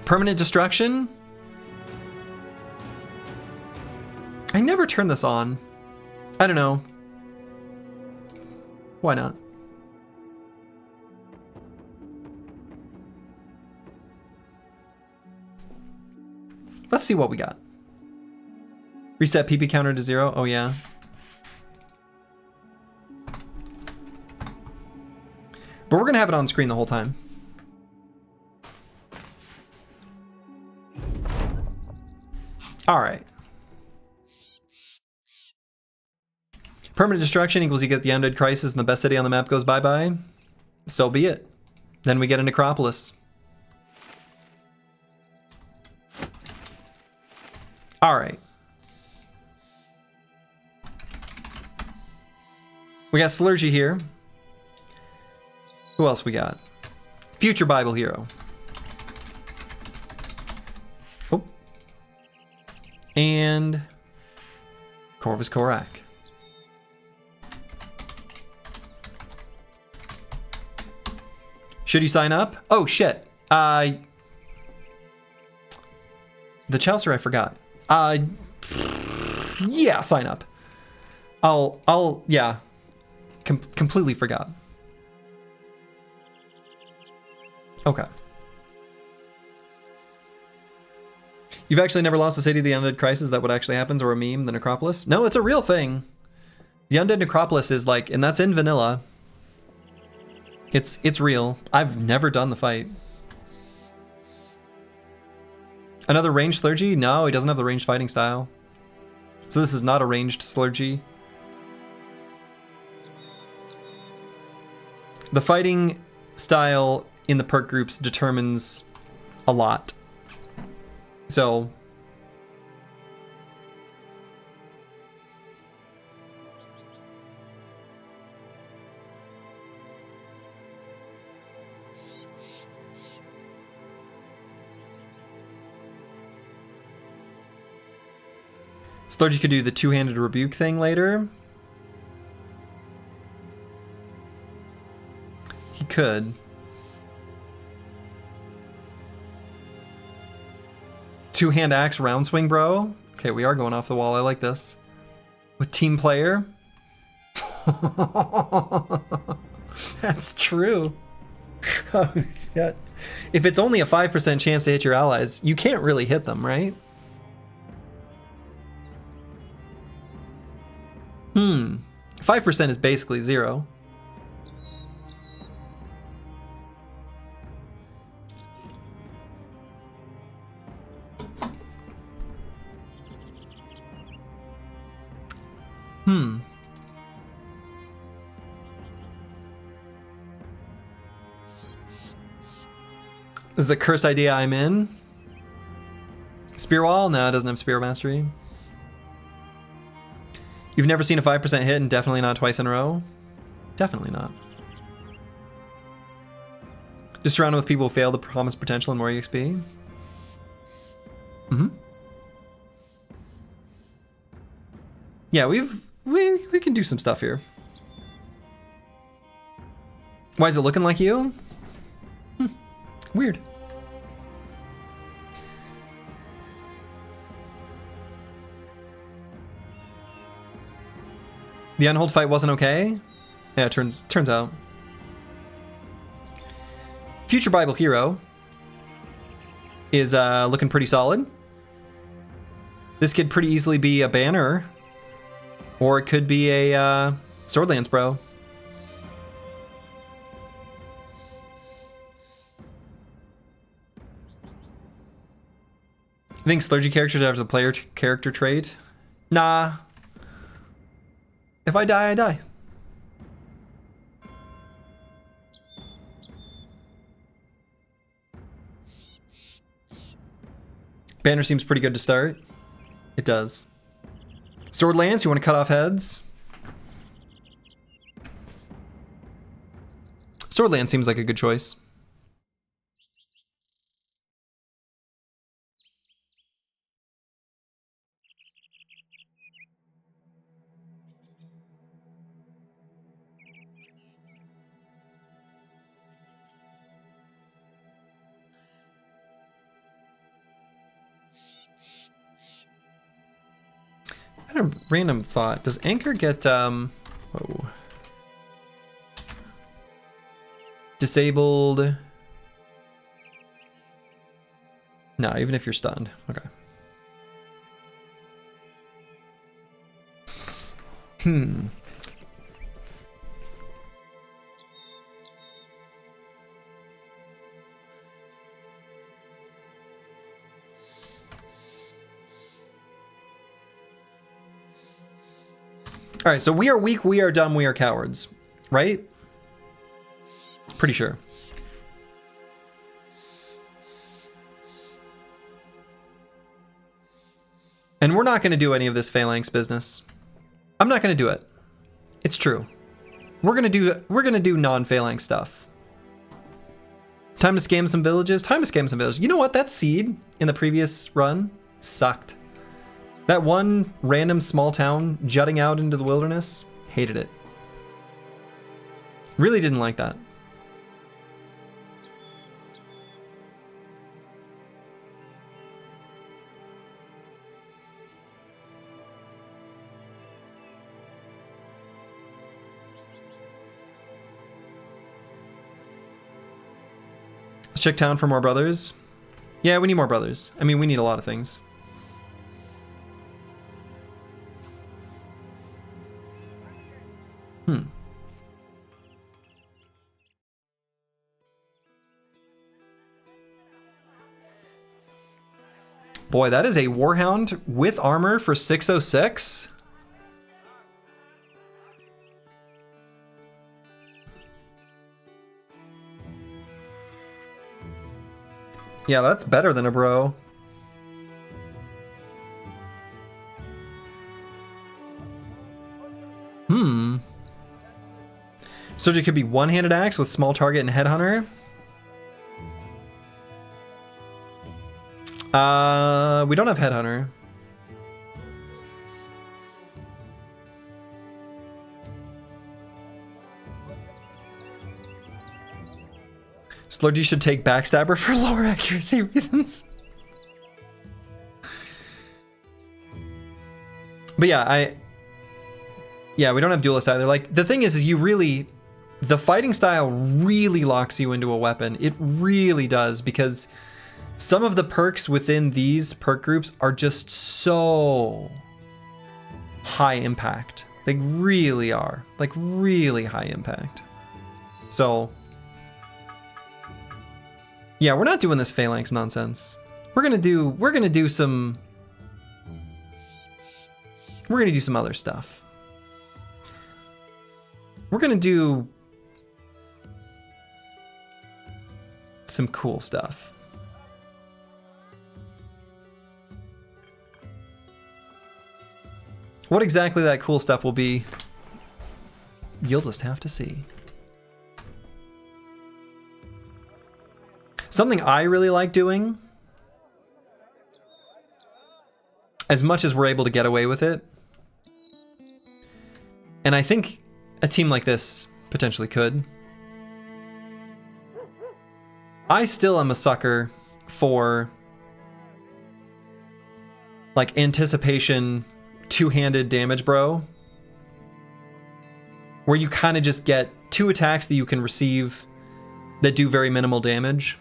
Permanent destruction? I never turn this on. I don't know. Why not? Let's see what we got. Reset PP counter to 0. Oh yeah. But we're gonna have it on screen the whole time. All right. Permanent destruction equals you get the undead crisis and the best city on the map goes bye-bye. So be it. Then we get a necropolis. All right. We got Slurgy here. Who else we got? Future Bible Hero. Oh. And Corvus Korak. Should you sign up? Oh shit. The Chaucer I forgot. Yeah, sign up. Yeah. Completely forgot. Okay. You've actually never lost a city to the undead crisis? Is that what actually happens, or a meme, the necropolis? No, it's a real thing. The undead necropolis is like, and that's in vanilla. It's real. I've never done the fight. Another ranged Slurgy? No, he doesn't have the ranged fighting style. So this is not a ranged Slurgy. The fighting style in the perk groups determines a lot. So Slurgy could do the two-handed rebuke thing later. He could. Two-hand axe round swing, bro. Okay, we are going off the wall. I like this. With team player. That's true. Oh, shit. If it's only a 5% chance to hit your allies, you can't really hit them, right? 5% is basically 0. This is a curse idea I'm in. Spear wall? No, it doesn't have spear mastery. You've never seen a 5% hit and definitely not twice in a row? Definitely not. Just surrounded with people who fail the promised potential and more EXP? Yeah, we can do some stuff here. Why is it looking like you? Weird. The unhold fight wasn't okay? Yeah, it turns out. Future Bible Hero is looking pretty solid. This could pretty easily be a banner, or it could be a Swordlands bro. I think Slurgy characters have the player character trait. Nah. If I die, I die. Banner seems pretty good to start. It does. Swordlands, you want to cut off heads? Swordlands seems like a good choice. had a random thought. Does Anchor get, whoa. Disabled? No, even if you're stunned. Okay. All right, so we are weak, we are dumb, we are cowards, right? Pretty sure. And we're not going to do any of this phalanx business. I'm not going to do it. It's true. We're going to do non-phalanx stuff. Time to scam some villages. Time to scam some villages. You know what? That seed in the previous run sucked. That one random small town jutting out into the wilderness, hated it. Really didn't like that. Let's check town for more brothers. Yeah, we need more brothers. I mean, we need a lot of things. Boy, that is a Warhound with armor for 606. Yeah, that's better than a bro. Soldier could be one-handed axe with small target and headhunter. We don't have headhunter. Slurdy should take backstabber for lower accuracy reasons. But yeah, we don't have duelist either. Like, the thing is you really, the fighting style really locks you into a weapon. It really does, because some of the perks within these perk groups are just so high impact. They really are, like, really high impact. So yeah, we're not doing this phalanx nonsense. We're gonna do some other stuff. We're gonna do some cool stuff. What exactly that cool stuff will be, you'll just have to see. Something I really like doing, as much as we're able to get away with it, and I think a team like this potentially could. I still am a sucker for like anticipation two-handed damage bro, where you kind of just get two attacks that you can receive that do very minimal damage.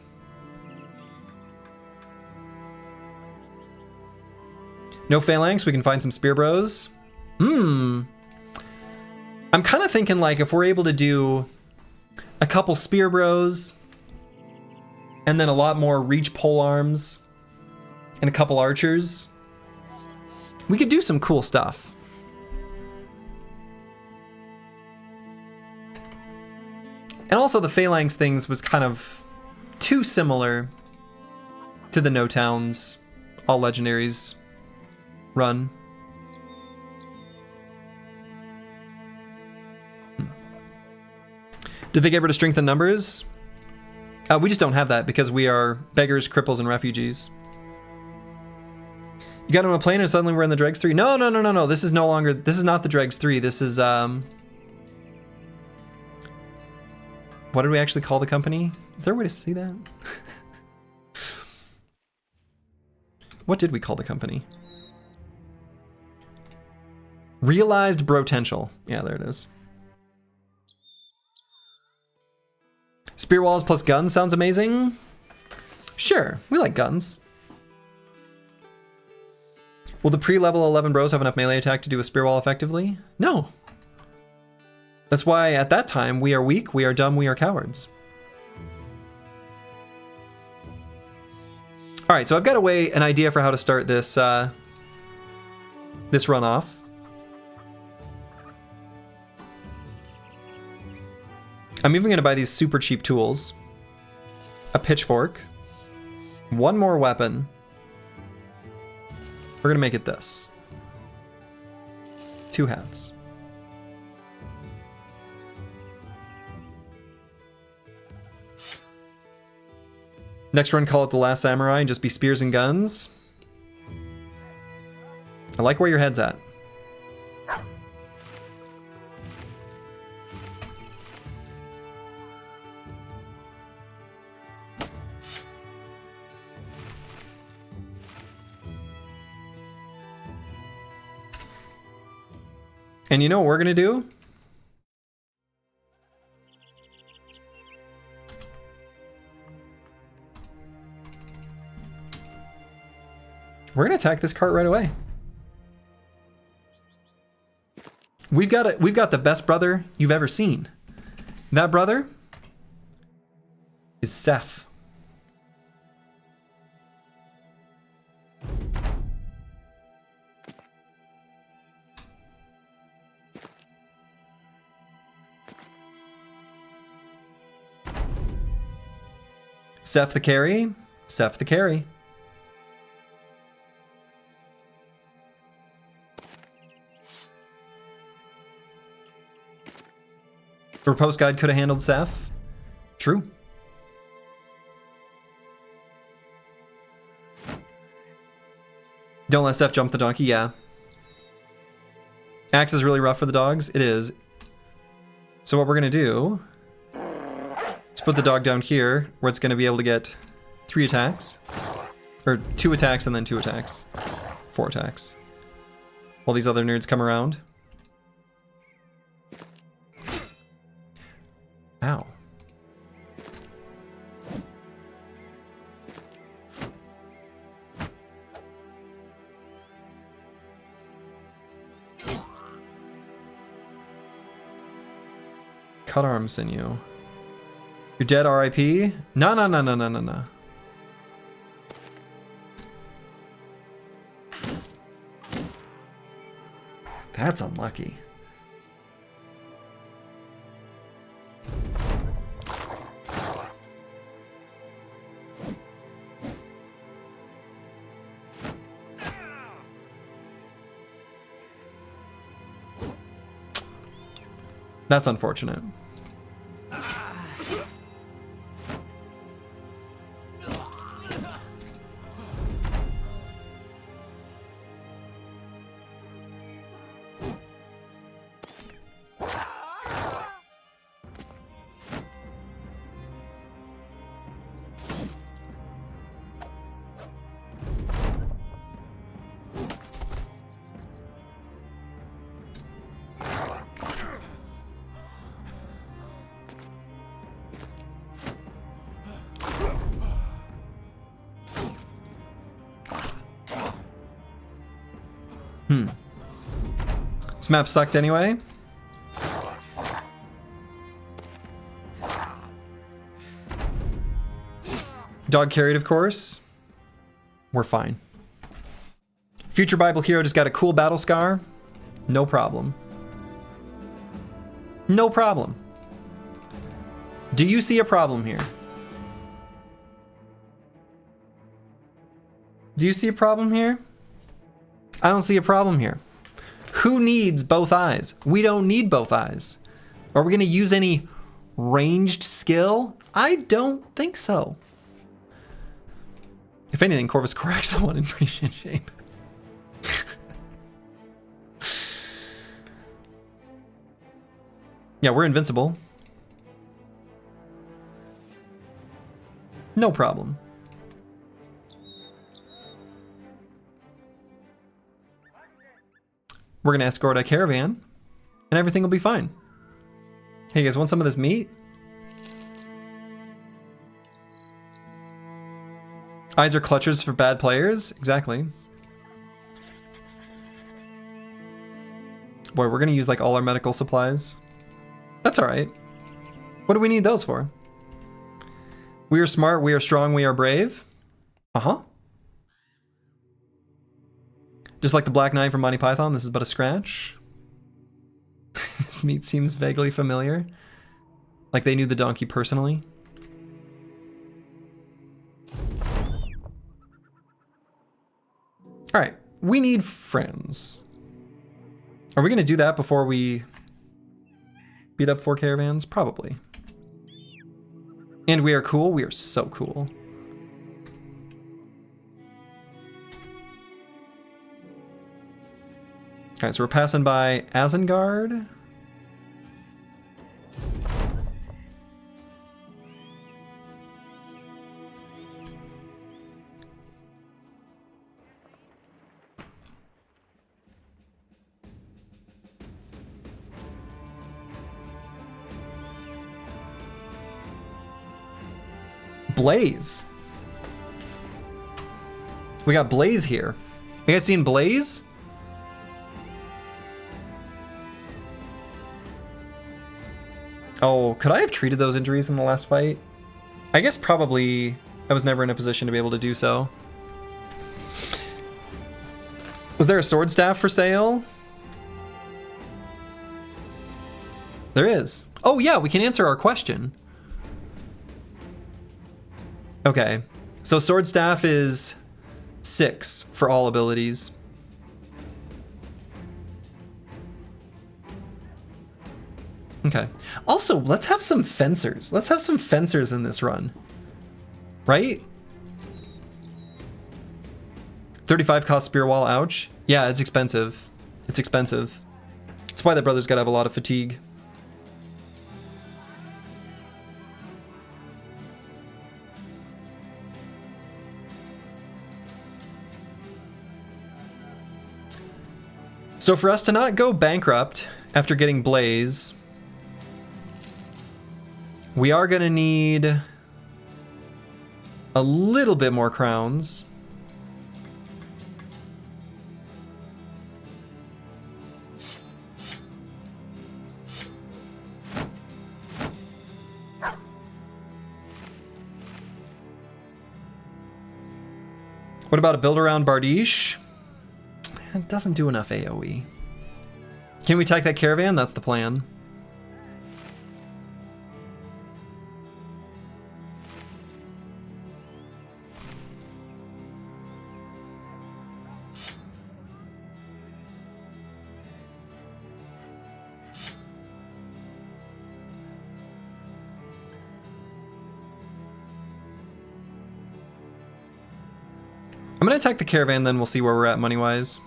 No phalanx, we can find some spear bros. I'm kind of thinking like if we're able to do a couple spear bros and then a lot more reach pole arms and a couple archers, we could do some cool stuff. And also the phalanx things was kind of too similar to the No Towns, all legendaries run. Did they get rid of strength in numbers? We just don't have that because we are beggars, cripples, and refugees. You got on a plane and suddenly we're in the Dregs 3? No. This is no longer, this is not the Dregs 3. This is, what did we actually call the company? Is there a way to see that? What did we call the company? Realized Brotential. Yeah, there it is. Spear walls plus guns sounds amazing. Sure, we like guns. Will the pre-level 11 bros have enough melee attack to do a spear wall effectively? No. That's why at that time we are weak, we are dumb, we are cowards. All right, so I've got an idea for how to start this this run off. I'm even gonna buy these super cheap tools. A pitchfork. One more weapon. We're gonna make it this. 2 hats. Next run, call it the Last Samurai and just be spears and guns. I like where your head's at. And you know what we're gonna do? We're gonna attack this cart right away. We've got the best brother you've ever seen. That brother is Seth. Seth the carry. Seth the carry. Repose guide could have handled Seth. True. Don't let Seth jump the donkey, yeah. Axe is really rough for the dogs. It is. So what we're gonna do, let's put the dog down here where it's gonna be able to get 3 attacks. Or 2 attacks and then 2 attacks. 4 attacks. While these other nerds come around. Ow. Cut arm sinew. You're dead, RIP? No, no, no, no, no, no, no. That's unlucky. That's unfortunate. This map sucked anyway. Dog carried, of course. We're fine. Future Bible hero just got a cool battle scar. No problem. No problem. Do you see a problem here? Do you see a problem here? I don't see a problem here. Who needs both eyes? We don't need both eyes. Are we gonna use any ranged skill? I don't think so. If anything, Corvus Corax the one in pretty shit shape. Yeah, we're invincible. No problem. We're gonna escort a caravan, and everything will be fine. Hey, you guys want some of this meat? Eyes are clutchers for bad players? Exactly. Boy, we're gonna use like all our medical supplies. That's all right. What do we need those for? We are smart, we are strong, we are brave. Uh-huh. Just like the Black Knight from Monty Python, this is but a scratch. This meat seems vaguely familiar. Like they knew the donkey personally. All right, we need friends. Are we gonna do that before we beat up 4 caravans? Probably. And we are cool, we are so cool. All right, so we're passing by Isengard. Blaze. We got Blaze here. You guys seen Blaze? Oh, could I have treated those injuries in the last fight? I guess probably I was never in a position to be able to do so. Was there a sword staff for sale? There is. Oh yeah, we can answer our question. Okay, so sword staff is 6 for all abilities. Okay. Also, let's have some fencers. Let's have some fencers in this run. Right? 35 cost spear wall, ouch. Yeah, it's expensive. It's expensive. That's why the brothers gotta have a lot of fatigue. So for us to not go bankrupt after getting Blaze, we are gonna need a little bit more crowns. What about a build around Bardiche? It doesn't do enough AoE. Can we attack that caravan? That's the plan. I'm gonna attack the caravan, then we'll see where we're at money-wise.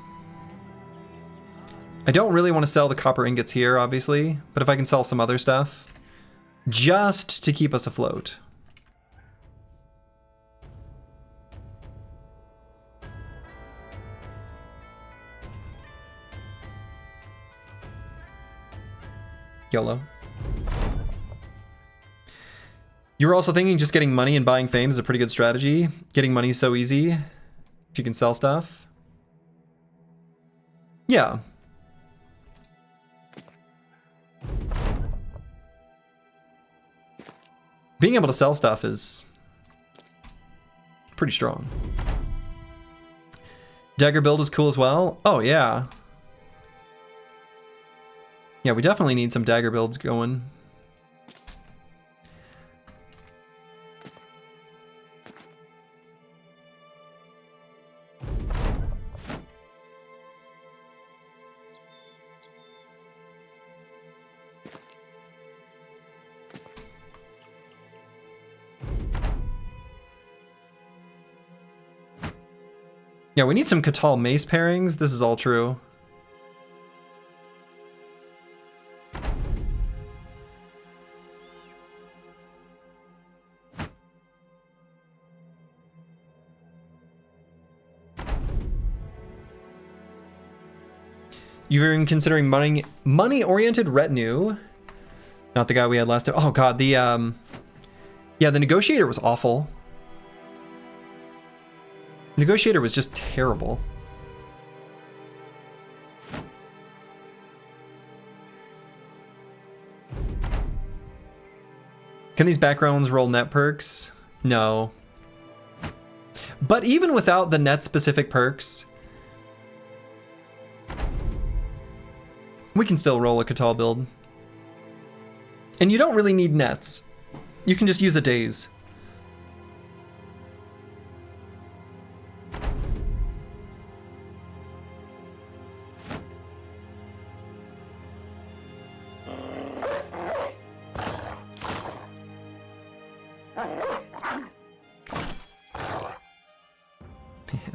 I don't really want to sell the copper ingots here, obviously, but if I can sell some other stuff, just to keep us afloat. YOLO. You were also thinking just getting money and buying fame is a pretty good strategy. Getting money is so easy if you can sell stuff. Yeah. Being able to sell stuff is pretty strong. Dagger build is cool as well. Oh yeah. Yeah, we definitely need some dagger builds going. Yeah, we need some Catal mace pairings. This is all true. You're even considering money-oriented retinue. Not the guy we had last time. Oh god, yeah, the negotiator was awful. Negotiator was just terrible. Can these backgrounds roll net perks? No. But even without the net specific perks, we can still roll a Catal build. And you don't really need nets. You can just use a daze.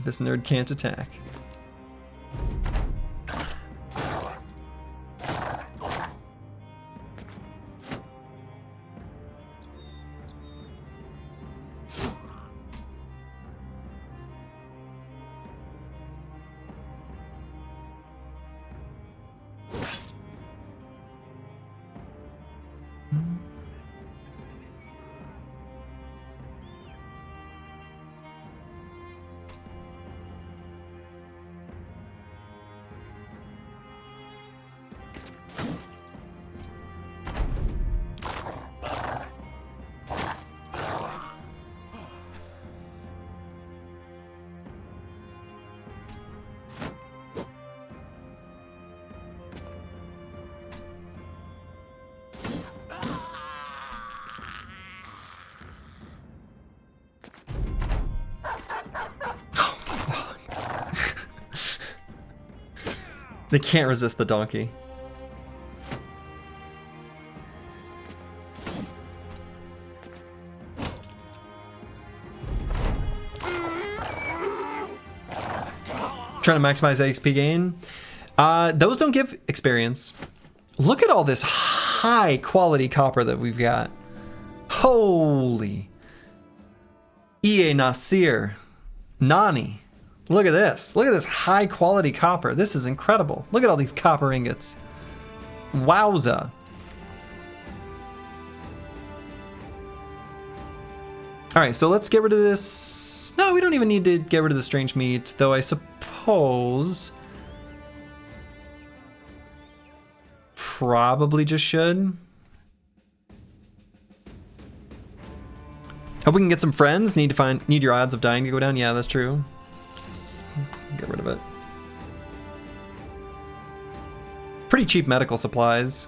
This nerd can't attack. They can't resist the donkey. Trying to maximize the XP gain. Those don't give experience. Look at all this high quality copper that we've got. Holy. EA Nasir. Nani. Look at this. Look at this high quality copper. This is incredible. Look at all these copper ingots. Wowza. All right, so let's get rid of this. No, we don't even need to get rid of the strange meat, though I suppose probably just should. Hope we can get some friends. Need your odds of dying to go down. Yeah, that's true. Let's get rid of it. Pretty cheap medical supplies.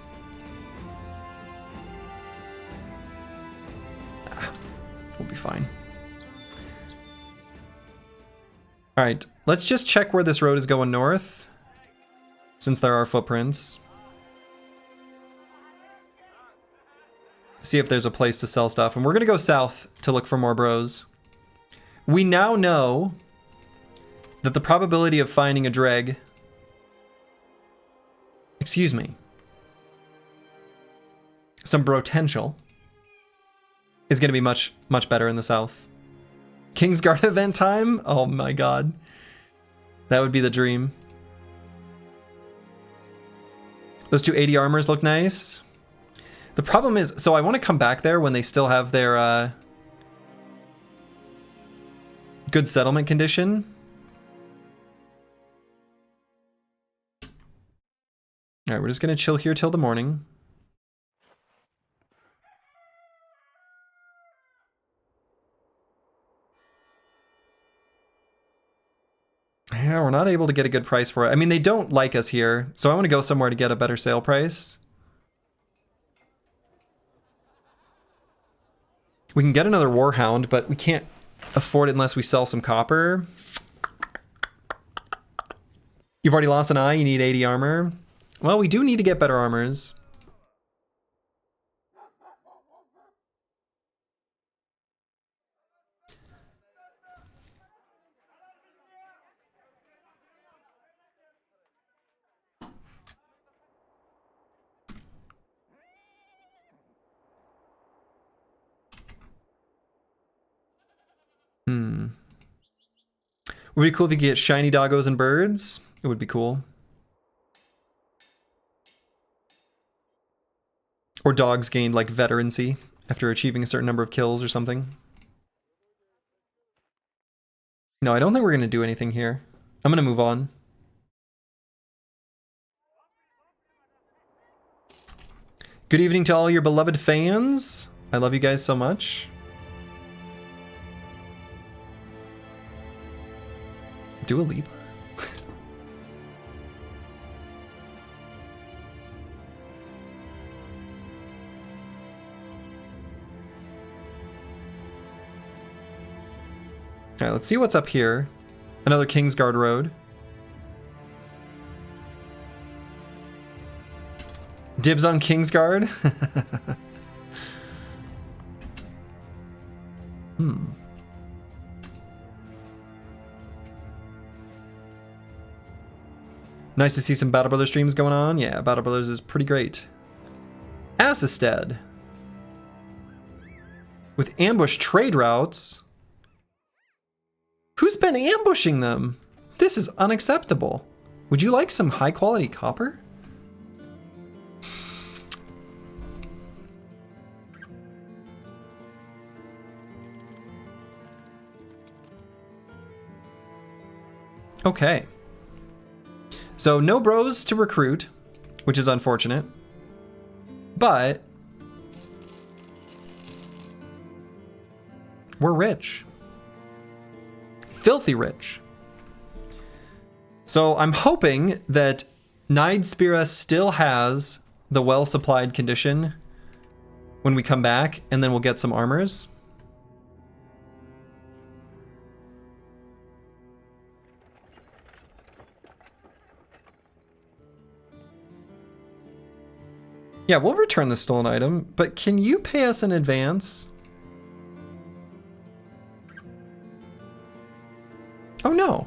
We'll be fine. All right, let's just check where this road is going north, since there are footprints. See if there's a place to sell stuff, and we're gonna go south to look for more bros. We now know that the probability of finding a dreg, excuse me, some Brotential is gonna be much, much better in the south. Kingsguard event time? Oh my god. That would be the dream. Those two 80 armors look nice. The problem is, so I want to come back there when they still have their good settlement condition. All right, we're just gonna chill here till the morning. Yeah, we're not able to get a good price for it. I mean, they don't like us here, so I want to go somewhere to get a better sale price. We can get another Warhound, but we can't afford it unless we sell some copper. You've already lost an eye, you need 80 armor. Well, we do need to get better armors. Would be cool if you could get shiny doggos and birds. It would be cool. Or dogs gained like veterancy after achieving a certain number of kills or something. No, I don't think we're going to do anything here. I'm going to move on. Good evening to all your beloved fans. I love you guys so much. Dua Lipa? Alright, let's see what's up here. Another Kingsguard Road. Dibs on Kingsguard? Nice to see some Battle Brothers streams going on. Yeah, Battle Brothers is pretty great. Assisted. With ambush trade routes. Who's been ambushing them? This is unacceptable. Would you like some high quality copper? Okay. So no bros to recruit, which is unfortunate. But we're rich. Filthy rich. So I'm hoping that Nidespira still has the well-supplied condition when we come back, and then we'll get some armors. Yeah, we'll return the stolen item, but can you pay us in advance? Oh no.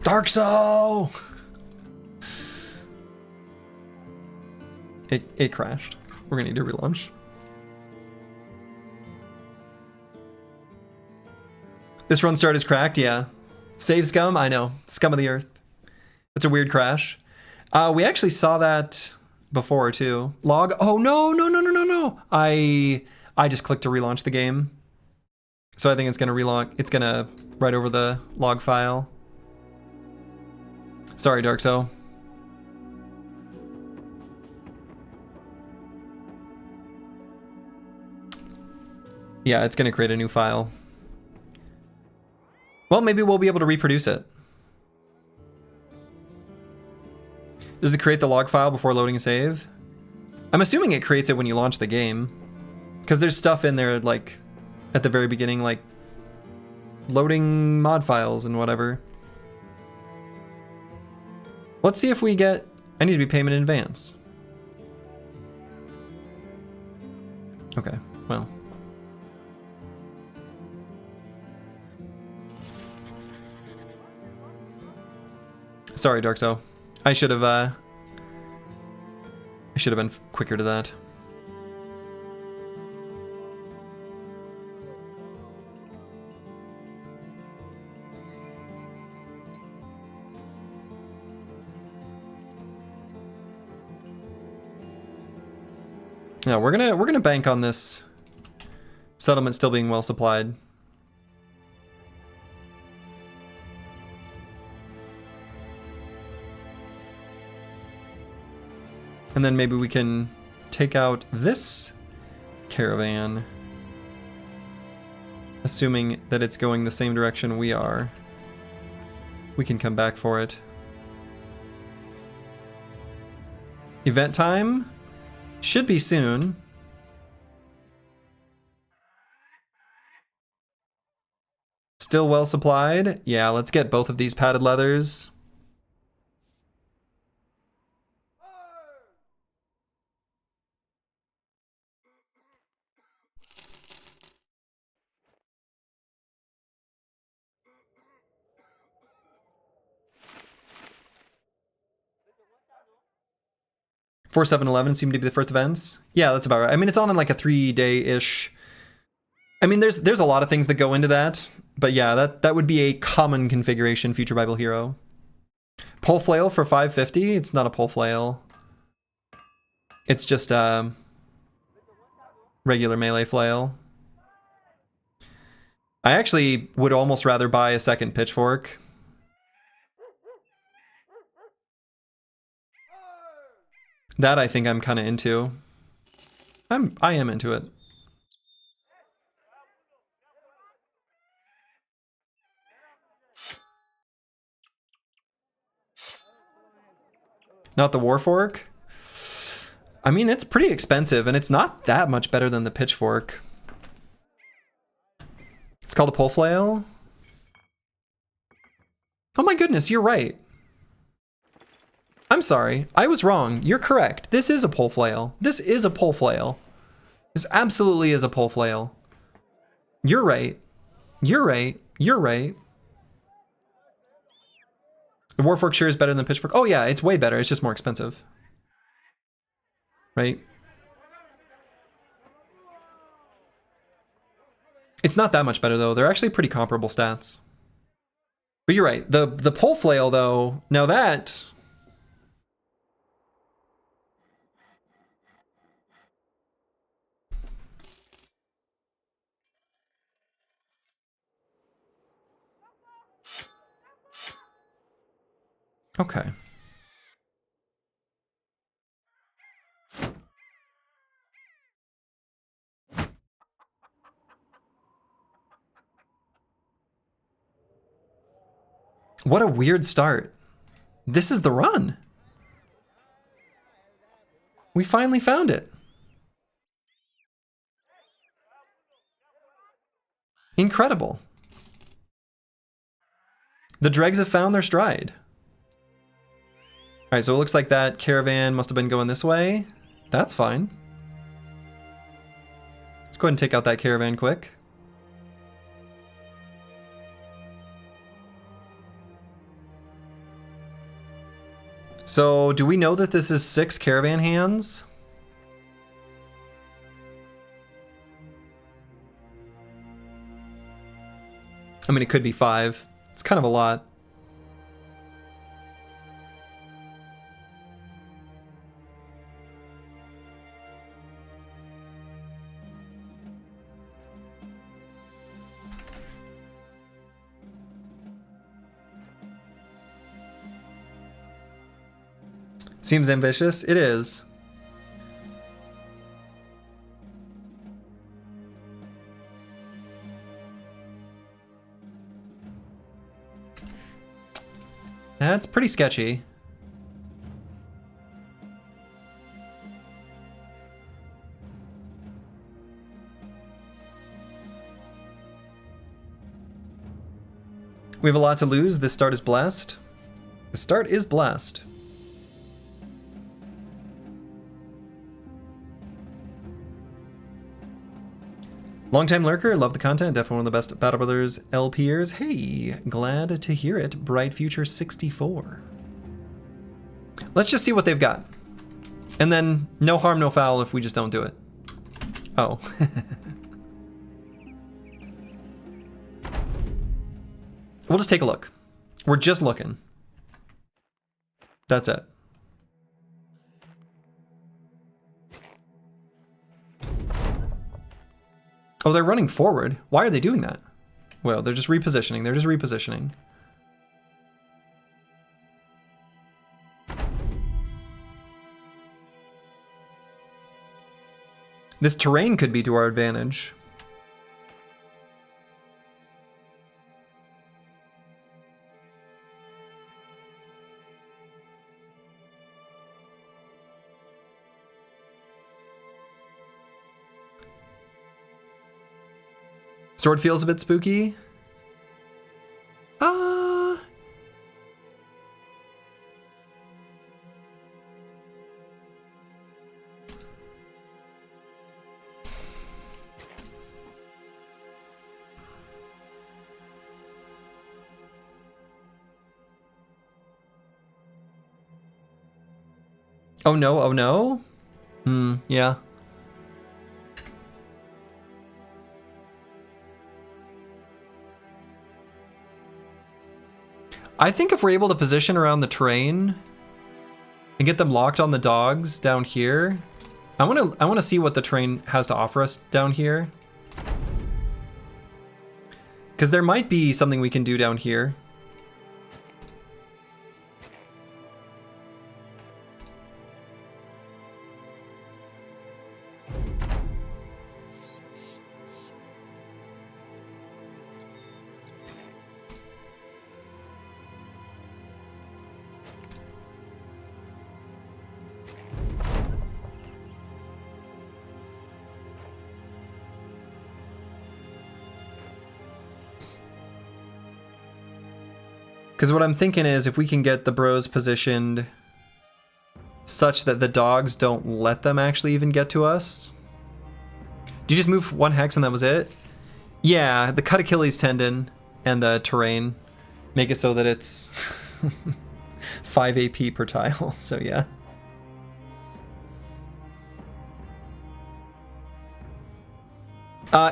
Dark Soul! It crashed. We're gonna need to relaunch. This run start is cracked, yeah. Save scum? I know. Scum of the earth. It's a weird crash. We actually saw that before too. Log. Oh no, no, no, no, no, no. I just clicked to relaunch the game. So I think it's gonna relog. It's gonna write over the log file. Sorry, Dark Soul. Yeah, it's gonna create a new file. Well, maybe we'll be able to reproduce it. Does it create the log file before loading a save? I'm assuming it creates it when you launch the game. Because there's stuff in there, like, at the very beginning, like, loading mod files and whatever. Let's see if we get... I need to be payment in advance. Okay, well... Sorry, Dark Soul. I should have been quicker to that. Yeah, we're gonna bank on this settlement still being well supplied. And then maybe we can take out this caravan, assuming that it's going the same direction we are. We can come back for it. Event time should be soon. Still well supplied? Yeah, let's get both of these padded leathers. Four 7-Eleven seem to be the first events. Yeah, that's about right. I mean, it's on in like a 3-day-ish. I mean, there's a lot of things that go into that, But yeah, that would be a common configuration, Future Bible Hero. Pole Flail for 550? It's not a Pole Flail. It's just a regular melee flail. I actually would almost rather buy a second pitchfork. That I think I'm kind of into. I am into it. Not the Warfork? I mean, it's pretty expensive, and it's not that much better than the pitchfork. It's called a pole flail? Oh my goodness, you're right. I'm sorry, I was wrong. You're correct. This is a pole flail. This is a pole flail. This absolutely is a pole flail. You're right. You're right. You're right. The Warfork sure is better than the pitchfork. Oh yeah, it's way better. It's just more expensive. Right? It's not that much better though. They're actually pretty comparable stats. But you're right. The pole flail though, now that... Okay. What a weird start. This is the run. We finally found it. Incredible. The dregs have found their stride. All right, so it looks like that caravan must have been going this way. That's fine. Let's go ahead and take out that caravan quick. So, do we know that this is 6 caravan hands? I mean, it could be 5. It's kind of a lot. Seems ambitious. It is. That's pretty sketchy. We have a lot to lose. This start is blessed. The start is blessed. Longtime lurker, love the content, definitely one of the best Battle Brothers LPers. Hey, glad to hear it. Bright Future 64. Let's just see what they've got. And then no harm, no foul if we just don't do it. Oh. We'll just take a look. We're just looking. That's it. Oh, they're running forward. Why are they doing that? Well, they're just repositioning. They're just repositioning. This terrain could be to our advantage. Sword feels a bit spooky. Oh no, oh no? Yeah. I think if we're able to position around the terrain and get them locked on the dogs down here, I want to see what the terrain has to offer us down here. Because there might be something we can do down here. Because what I'm thinking is if we can get the bros positioned such that the dogs don't let them actually even get to us. Do you just move one hex and that was it? Yeah, the cut Achilles tendon and the terrain make it so that it's 5 AP per tile, so yeah.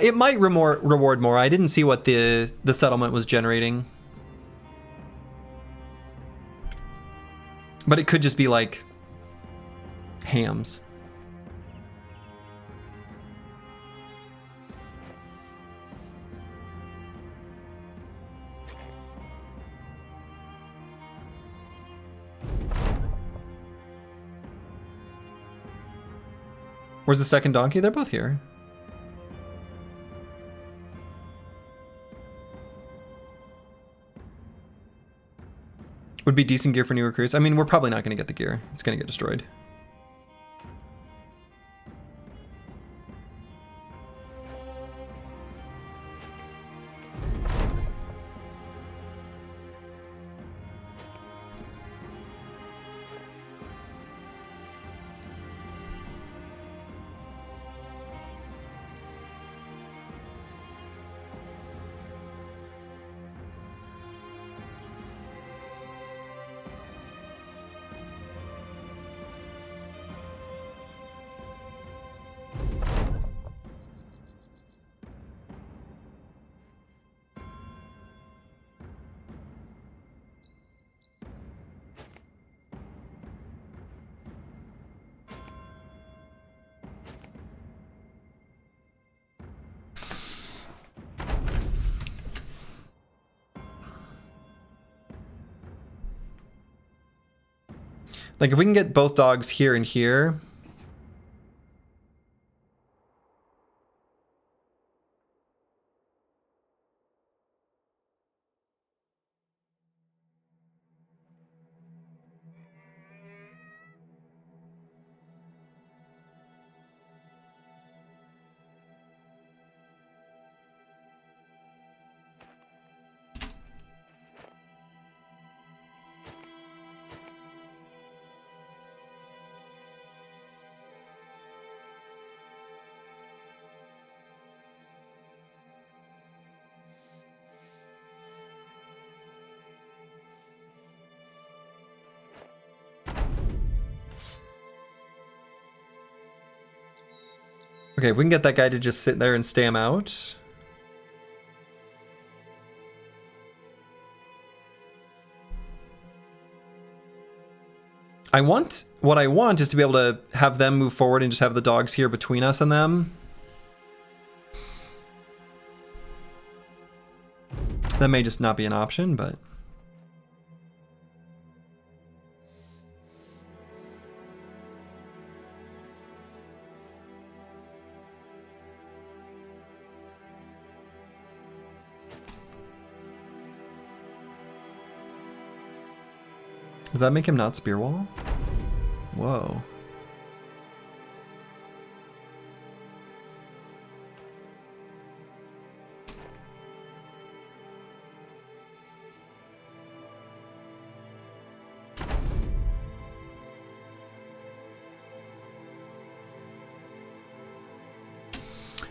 It might reward more. I didn't see what the settlement was generating. But it could just be like hams. Where's the second donkey? They're both here. Would be decent gear for new recruits. I mean, we're probably not going to get the gear. It's going to get destroyed. Like, if we can get both dogs here and here. Okay, if we can get that guy to just sit there and stay him out. What I want is to be able to have them move forward and just have the dogs here between us and them. That may just not be an option, but... Does that make him not spear wall? Whoa.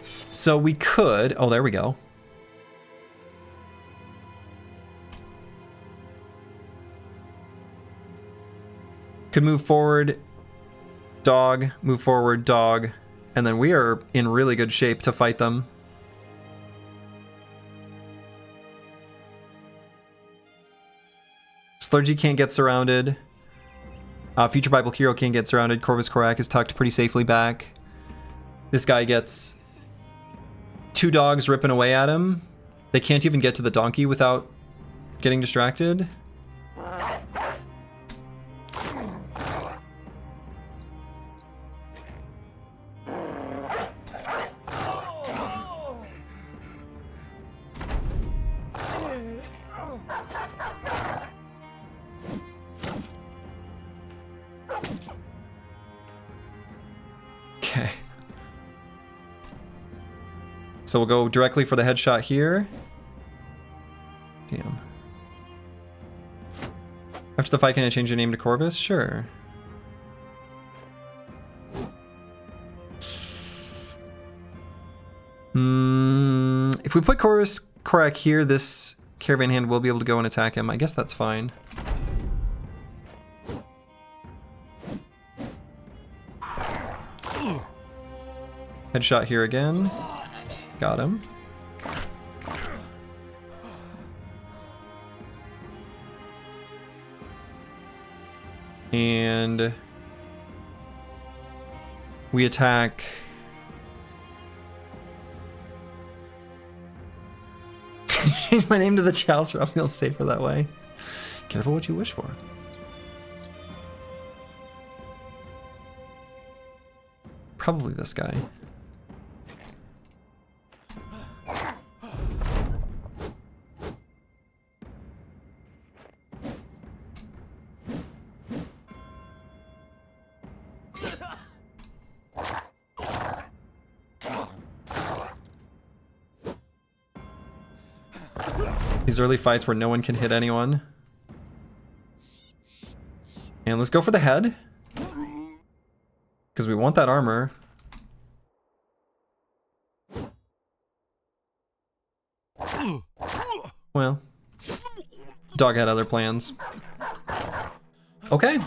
So we could, oh, there we go. Could move forward, dog, move forward, dog, and then we are in really good shape to fight them. Slurgy can't get surrounded. Future Bible Hero can't get surrounded. Corvus Korak is tucked pretty safely back. This guy gets 2 dogs ripping away at him. They can't even get to the donkey without getting distracted. Okay. So we'll go directly for the headshot here. Damn. After the fight, can I change your name to Corvus? Sure. If we put Corvus Korak here, this caravan hand will be able to go and attack him. I guess that's fine. Headshot here again. Got him. And we attack. Change my name to the Chows, so I'll feel safer that way. Careful what you wish for. Probably this guy. These early fights where no one can hit anyone. And let's go for the head. Because we want that armor. Well, dog had other plans. Okay.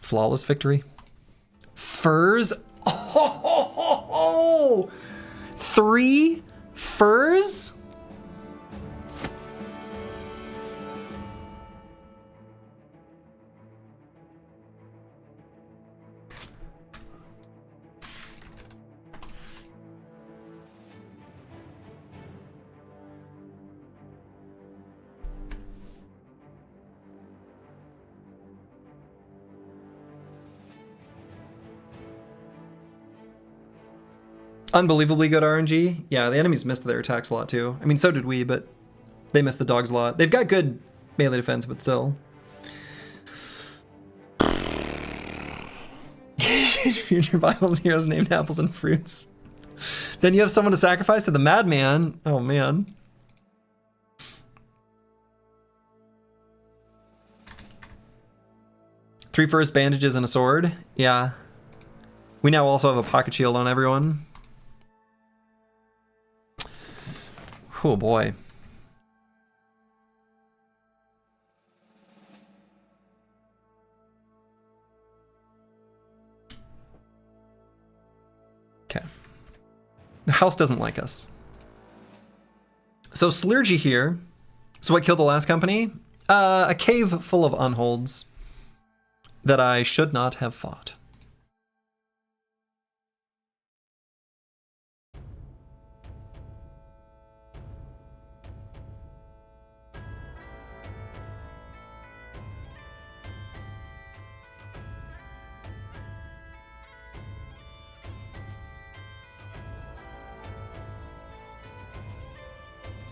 Flawless victory. Furs. Oh, 3 furs? Unbelievably good RNG. Yeah, the enemies missed their attacks a lot too. I mean, so did we, but they missed the dogs a lot. They've got good melee defense, but still. Future Bibles heroes named apples and fruits. Then you have someone to sacrifice to the madman. Oh man. Three first bandages and a sword. Yeah. We now also have a pocket shield on everyone. Oh boy. Okay. The house doesn't like us. So Slurgy here. So what killed the last company? A cave full of unholds that I should not have fought.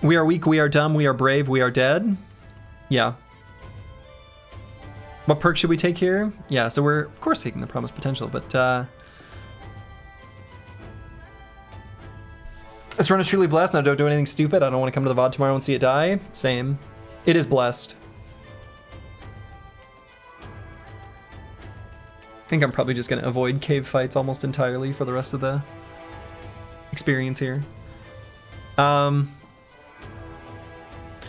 We are weak, we are dumb, we are brave, we are dead. Yeah. What perk should we take here? Yeah, so we're, of course, taking the Promised Potential, but this run is truly blessed. Now don't do anything stupid. I don't want to come to the VOD tomorrow and see it die. Same. It is blessed. I think I'm probably just going to avoid cave fights almost entirely for the rest of the experience here.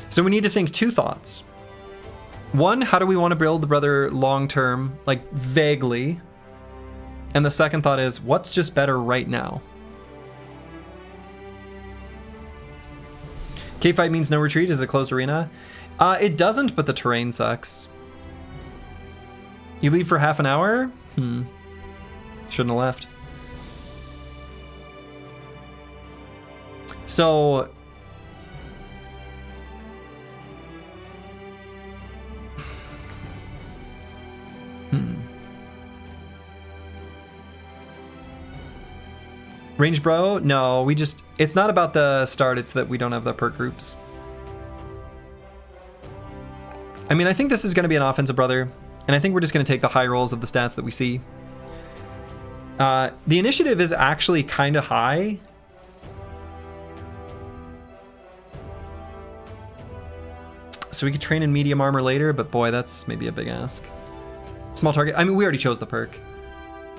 So we need to think 2 thoughts. One, how do we want to build the brother long term, like vaguely? And the second thought is, what's just better right now? K-fight means no retreat. Is it a closed arena? It doesn't, but the terrain sucks. You leave for half an hour? Shouldn't have left. So... Range bro? No, we just... It's not about the start, it's that we don't have the perk groups. I mean, I think this is going to be an offensive brother, and I think we're just going to take the high rolls of the stats that we see. The initiative is actually kind of high. So we could train in medium armor later, but boy, that's maybe a big ask. Small target. I mean, we already chose the perk.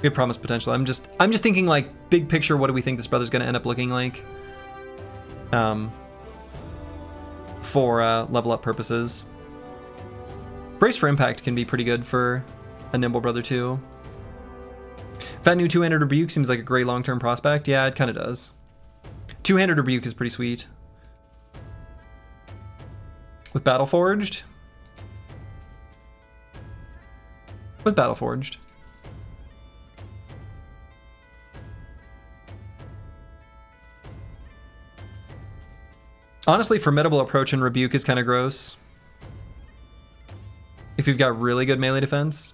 We have promised potential. I'm just thinking like big picture. What do we think this brother's going to end up looking like? For level up purposes. Brace for impact can be pretty good for a nimble brother too. Fat new two-handed rebuke seems like a great long-term prospect. Yeah, it kind of does. Two-handed rebuke is pretty sweet. With Battleforged? With Battleforged. Honestly, Formidable Approach and Rebuke is kind of gross. If you've got really good melee defense.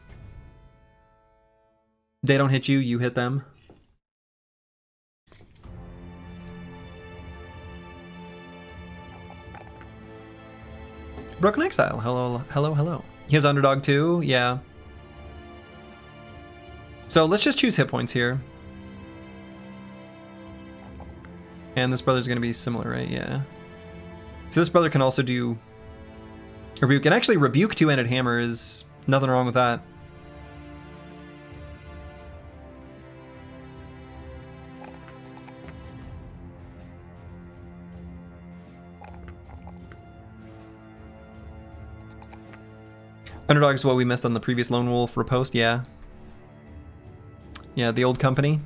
They don't hit you, you hit them. Broken Exile, hello, hello, hello. He has Underdog too, yeah. So let's just choose hit points here. And this brother's gonna be similar, right? Yeah. So this brother can also do Rebuke, and actually Rebuke two-handed hammer is nothing wrong with that. Underdog is what we missed on the previous Lone Wolf repost, yeah. Yeah, the old company.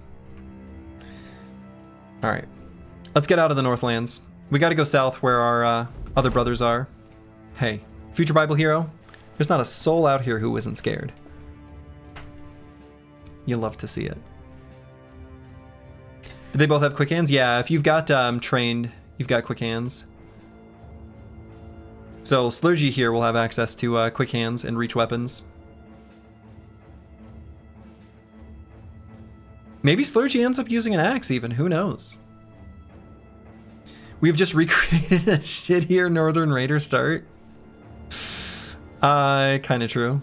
Alright. Let's get out of the Northlands. We gotta go south where our other brothers are. Hey, future Bible hero, there's not a soul out here who isn't scared. You'll love to see it. Do they both have quick hands? Yeah, if you've got trained, you've got quick hands. So Slurgy here will have access to quick hands and reach weapons. Maybe Slurgy ends up using an axe even, who knows? We've just recreated a shittier Northern Raider start. Kind of true.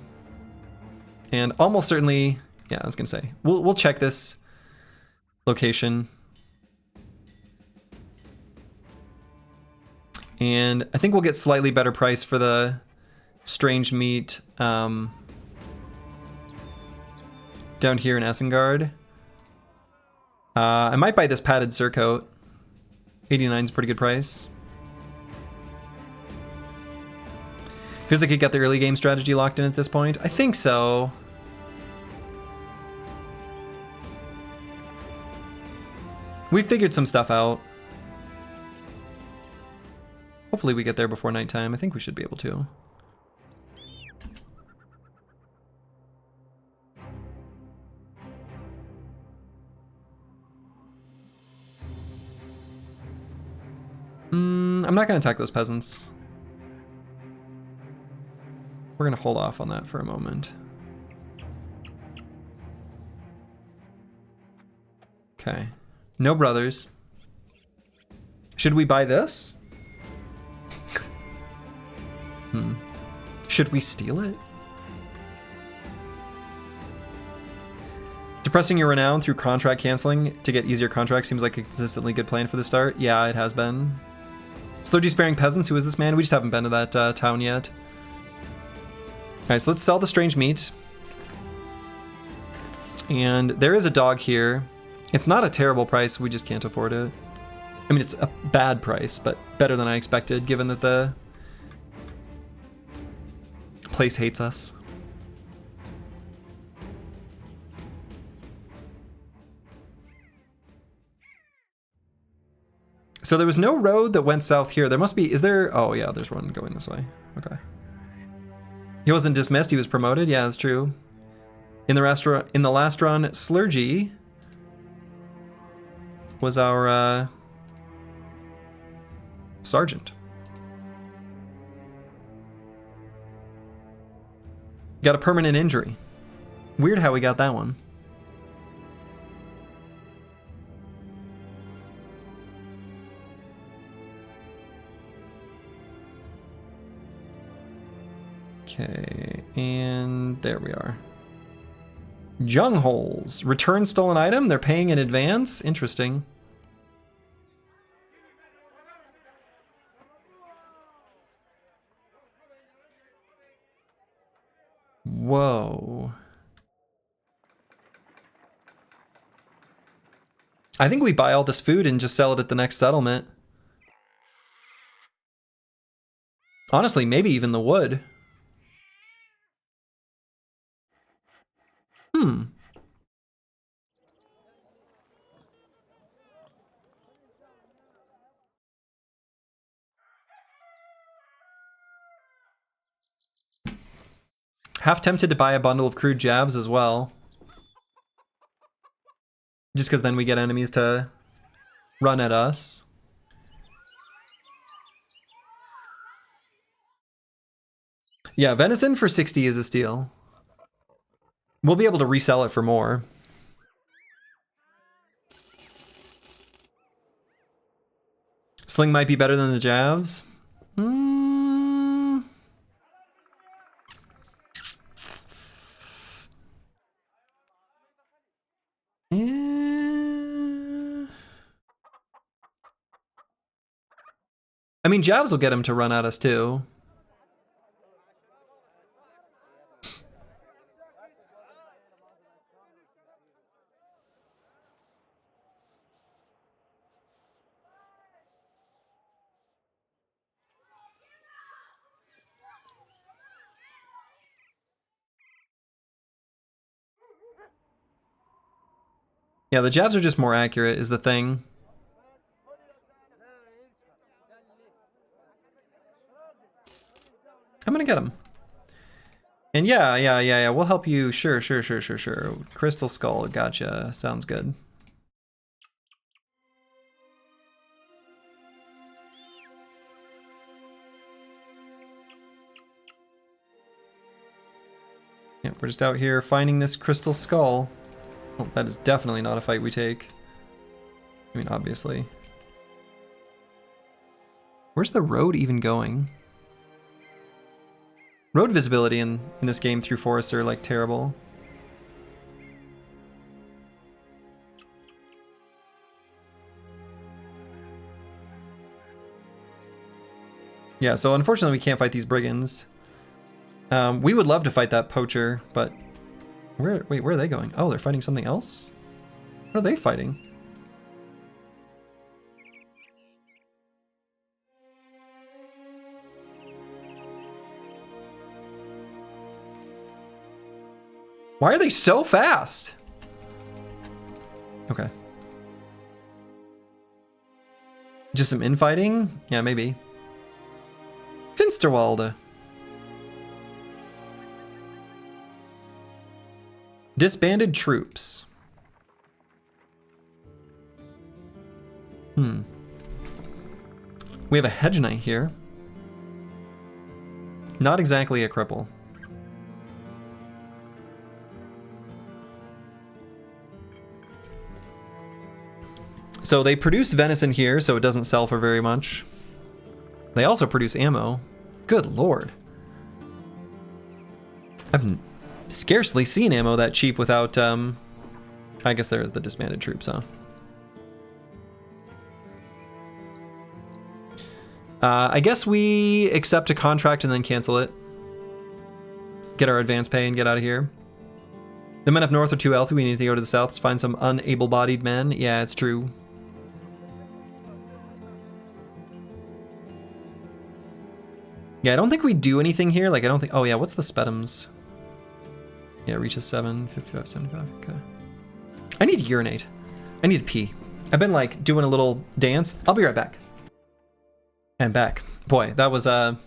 And almost certainly, yeah, I was gonna say, we'll check this location. And I think we'll get slightly better price for the strange meat down here in Essengard. I might buy this padded surcoat. 89 is a pretty good price. Feels like you got the early game strategy locked in at this point. I think so. We figured some stuff out. Hopefully we get there before nighttime. I think we should be able to. I'm not going to attack those peasants. We're going to hold off on that for a moment. Okay. No brothers. Should we buy this? Should we steal it? Depressing your renown through contract canceling to get easier contracts seems like a consistently good plan for the start. Yeah, it has been. Slurgy sparing peasants, who is this man? We just haven't been to that town yet. Alright, so let's sell the strange meat. And there is a dog here. It's not a terrible price, we just can't afford it. I mean, it's a bad price, but better than I expected, given that the place hates us. So there was no road that went south here. There must be, is there? Oh yeah, there's one going this way. Okay. He wasn't dismissed, he was promoted. Yeah, that's true. In the last run, Slurgy was our sergeant. Got a permanent injury. Weird how we got that one. Okay, and there we are. Jung holes. Return stolen item. They're paying in advance. Interesting. Whoa. I think we buy all this food and just sell it at the next settlement. Honestly, maybe even the wood. Half tempted to buy a bundle of crude jabs as well. Just because then we get enemies to run at us. Yeah, venison for 60 is a steal. We'll be able to resell it for more. Sling might be better than the jabs. I mean, jabs will get him to run at us too. Yeah, the jabs are just more accurate is the thing. I'm gonna get him. And yeah, we'll help you. Sure. Crystal Skull, gotcha. Sounds good. Yeah, we're just out here finding this Crystal Skull. Oh, that is definitely not a fight we take. I mean, obviously. Where's the road even going? Road visibility in this game through forests are like terrible. Yeah, so unfortunately we can't fight these brigands. We would love to fight that poacher, but wait, where are they going? Oh, they're fighting something else? What are they fighting? Why are they so fast? Okay. Just some infighting? Yeah, maybe. Finsterwalde. Disbanded troops. We have a hedge knight here. Not exactly a cripple. So they produce venison here, so it doesn't sell for very much. They also produce ammo. Good lord. I've scarcely seen ammo that cheap without, I guess there is the disbanded troops, huh? I guess we accept a contract and then cancel it. Get our advance pay and get out of here. The men up north are too healthy. We need to go to the south to find some unable-bodied men. Yeah, it's true. Yeah, I don't think we do anything here. Like, I don't think... Oh, yeah, what's the spedums? Yeah, reaches 7, 55, 75. Okay. I need to urinate. I need to pee. I've been like doing a little dance. I'll be right back. And back. Boy, that was a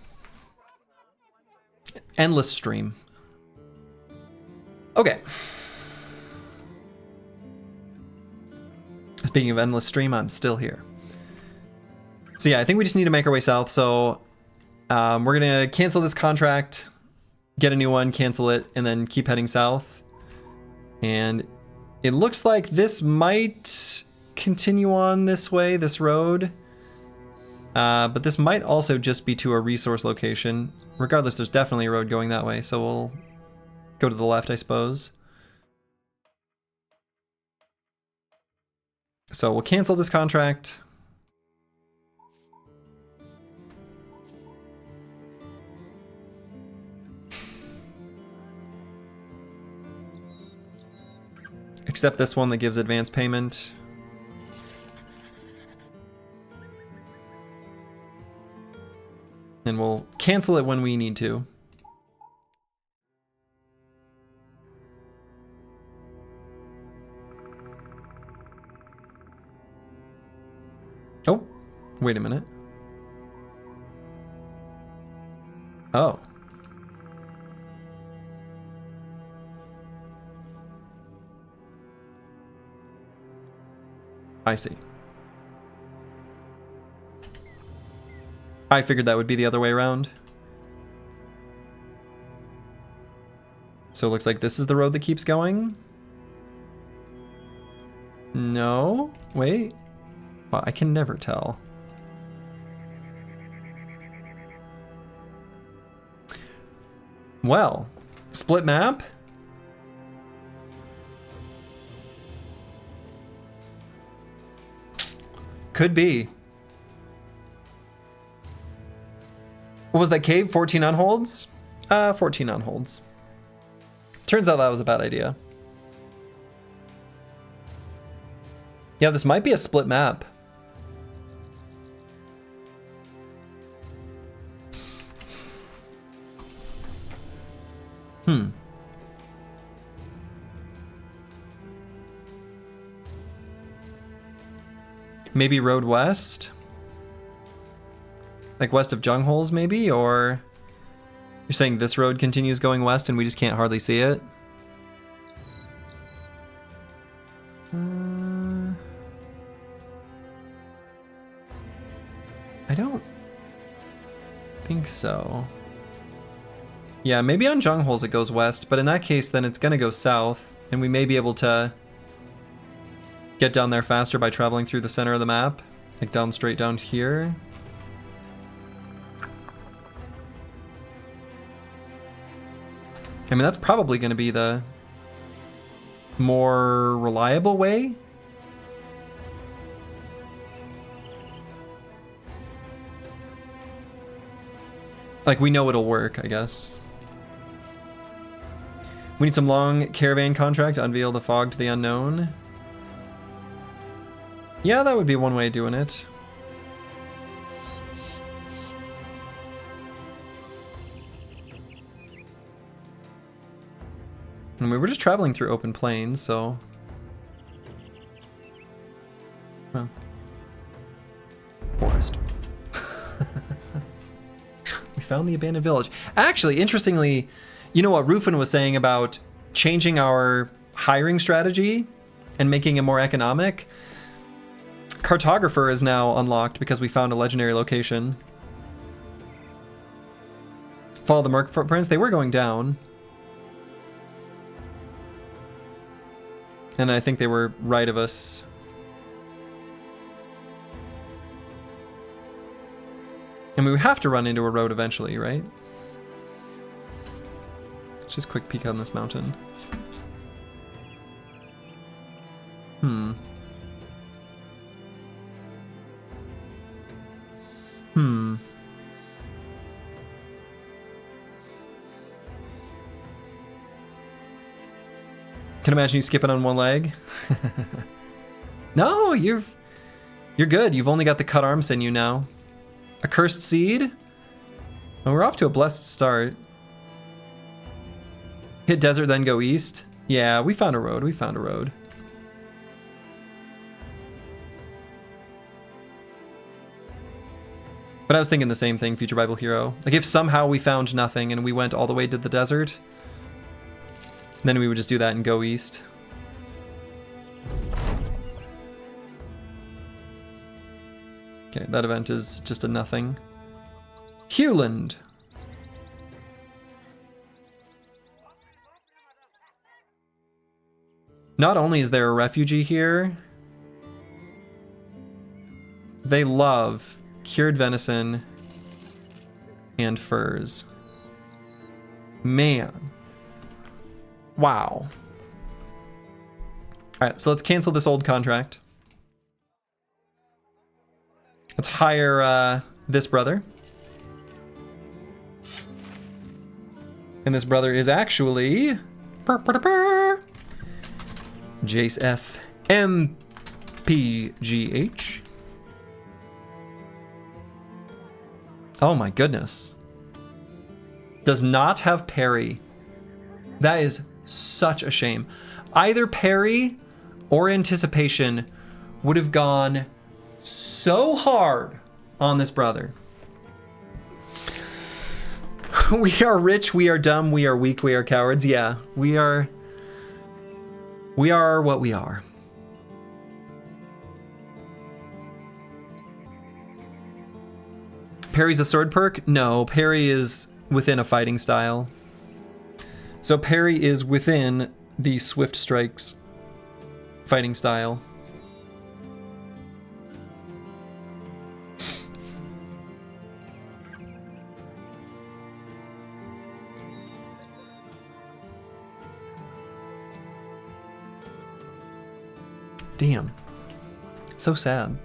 endless stream. Okay. Speaking of endless stream, I'm still here. So yeah, I think we just need to make our way south. So we're gonna cancel this contract, get a new one, cancel it, and then keep heading south. And it looks like this might continue on this way, this road. But this might also just be to a resource location. Regardless, there's definitely a road going that way, so we'll go to the left, I suppose. So we'll cancel this contract. Accept this one that gives advance payment. And we'll cancel it when we need to. Oh, wait a minute. Oh. I see. I figured that would be the other way around. So it looks like this is the road that keeps going. No, wait. Well, I can never tell. Well, split map. Could be. What was that cave? 14 unholds? 14 unholds. Turns out that was a bad idea. Yeah, this might be a split map. Maybe road west? Like west of Jungholes, maybe? Or you're saying this road continues going west and we just can't hardly see it? I don't think so. Yeah, maybe on Jungholes it goes west, but in that case then it's gonna go south, and we may be able to get down there faster by traveling through the center of the map. Like down straight down here. I mean, that's probably going to be the more reliable way. Like, we know it'll work, I guess. We need some long caravan contract to unveil the fog to the unknown. Yeah, that would be one way of doing it. And we were just traveling through open plains, so... Well. Forest. We found the abandoned village. Actually, interestingly, you know what Rufin was saying about changing our hiring strategy and making it more economic? Cartographer is now unlocked because we found a legendary location. Follow the Merc footprints. They were going down. And I think they were right of us. And we would have to run into a road eventually, right? Let's just quick peek on this mountain. Can imagine you skipping on one leg. No, you're good. You've only got the cut arm sinew now. A cursed seed? Well, we're off to a blessed start. Hit desert, then go east. Yeah, we found a road. We found a road. But I was thinking the same thing, Future Bible Hero. Like if somehow we found nothing and we went all the way to the desert, then we would just do that and go east. Okay, that event is just a nothing. Hewland. Not only is there a refugee here, they love cured venison and furs. Man. Wow. Alright, so let's cancel this old contract. Let's hire this brother. And this brother is actually Jace F. MPGH. Oh my goodness. Does not have parry. That is such a shame. Either parry or anticipation would have gone so hard on this brother. We are rich, we are dumb, we are weak, we are cowards. Yeah, we are what we are. Parry's a sword perk? No, parry is within a fighting style. So parry is within the Swift Strikes fighting style. Damn. So sad.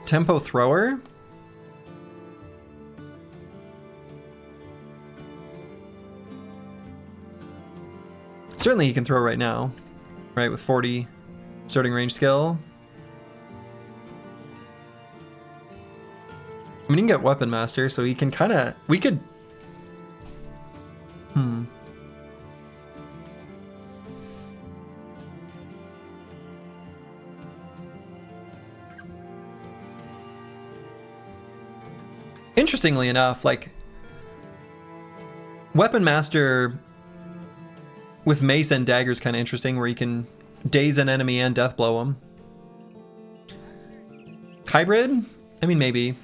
Tempo thrower? Certainly he can throw right now, right, with 40 starting range skill. I mean, he can get Weapon Master, so he can kind of... We could... Interestingly enough, like... Weapon Master with Mace and Dagger is kind of interesting, where you can daze an enemy and death blow them. Hybrid? I mean, maybe.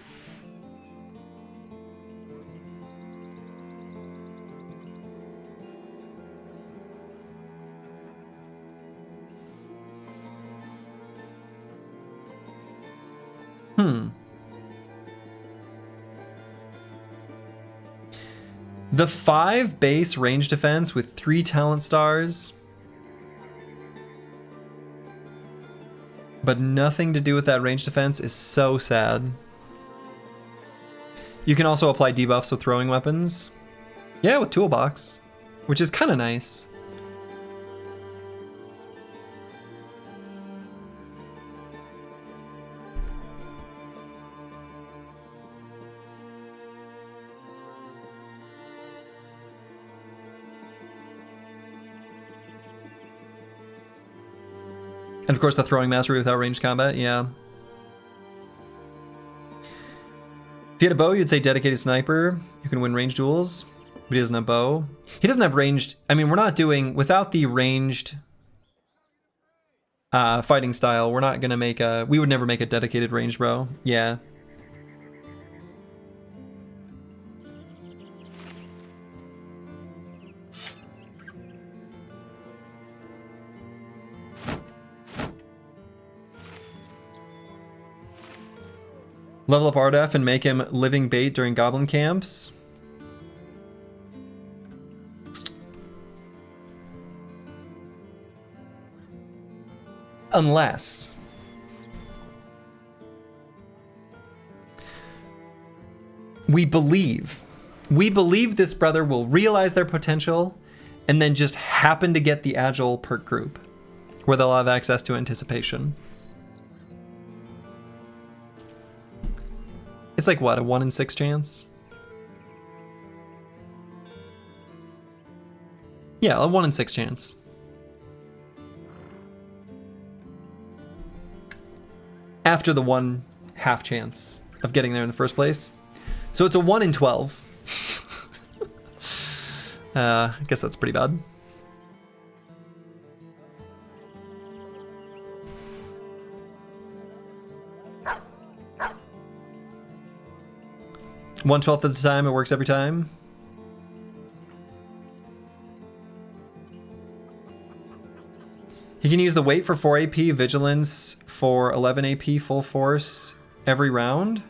The 5 base range defense with 3 talent stars, but nothing to do with that range defense is so sad. You can also apply debuffs with throwing weapons. Yeah, with Toolbox, which is kind of nice. And of course the throwing mastery without ranged combat, yeah. If he had a bow, you'd say dedicated sniper who can win ranged duels, but he doesn't have bow. He doesn't have ranged, I mean, we're not doing, without the ranged fighting style, we're not gonna make a, we would never make a dedicated ranged bow, yeah. Level up Ardef and make him living bait during goblin camps. Unless we believe this brother will realize their potential and then just happen to get the agile perk group where they'll have access to anticipation. It's like what, a 1 in 6 chance? Yeah, a 1 in 6 chance. After the 1/2 chance of getting there in the first place. So it's a 1 in 12. I guess that's pretty bad. One-12th of the time, it works every time. He can use the weight for 4 AP, vigilance for 11 AP, full force every round.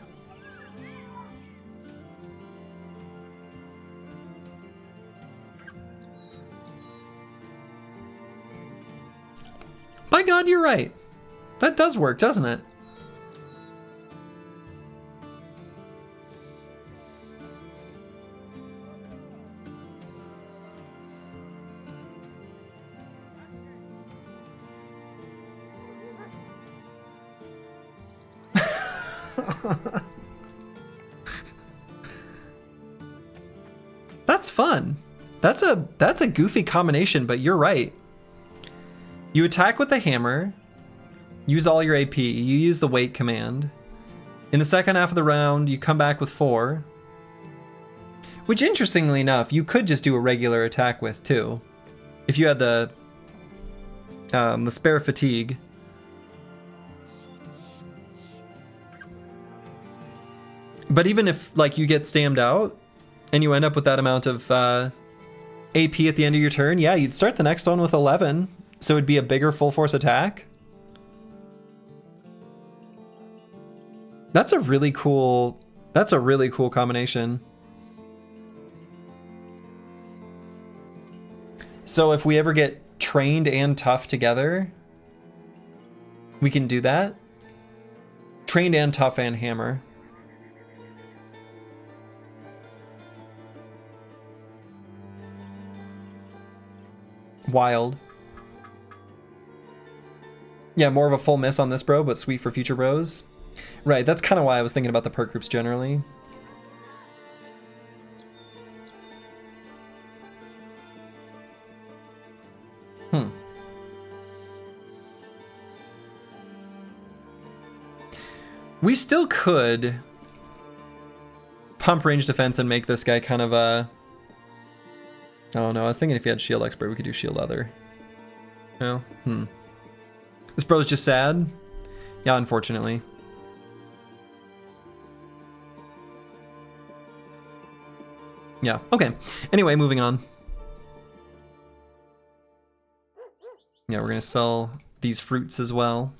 By God, you're right. That does work, doesn't it? That's fun. That's a goofy combination, but you're right. You attack with the hammer, use all your AP, you use the weight command. In the second half of the round, you come back with 4. Which, interestingly enough, you could just do a regular attack with, too. If you had the spare fatigue. But even if, like, you get stammed out, and you end up with that amount of AP at the end of your turn, yeah, you'd start the next one with 11. So it'd be a bigger full force attack. That's a really cool combination. So if we ever get trained and tough together, we can do that. Trained and tough and hammer. Wild. Yeah, more of a full miss on this bro, but sweet for future bros. Right, that's kind of why I was thinking about the perk groups generally. We still could pump range defense and make this guy kind of a... Oh no, I was thinking if he had shield expert, we could do shield other. No? This bro's just sad? Yeah, unfortunately. Yeah, okay. Anyway, moving on. Yeah, we're gonna sell these fruits as well.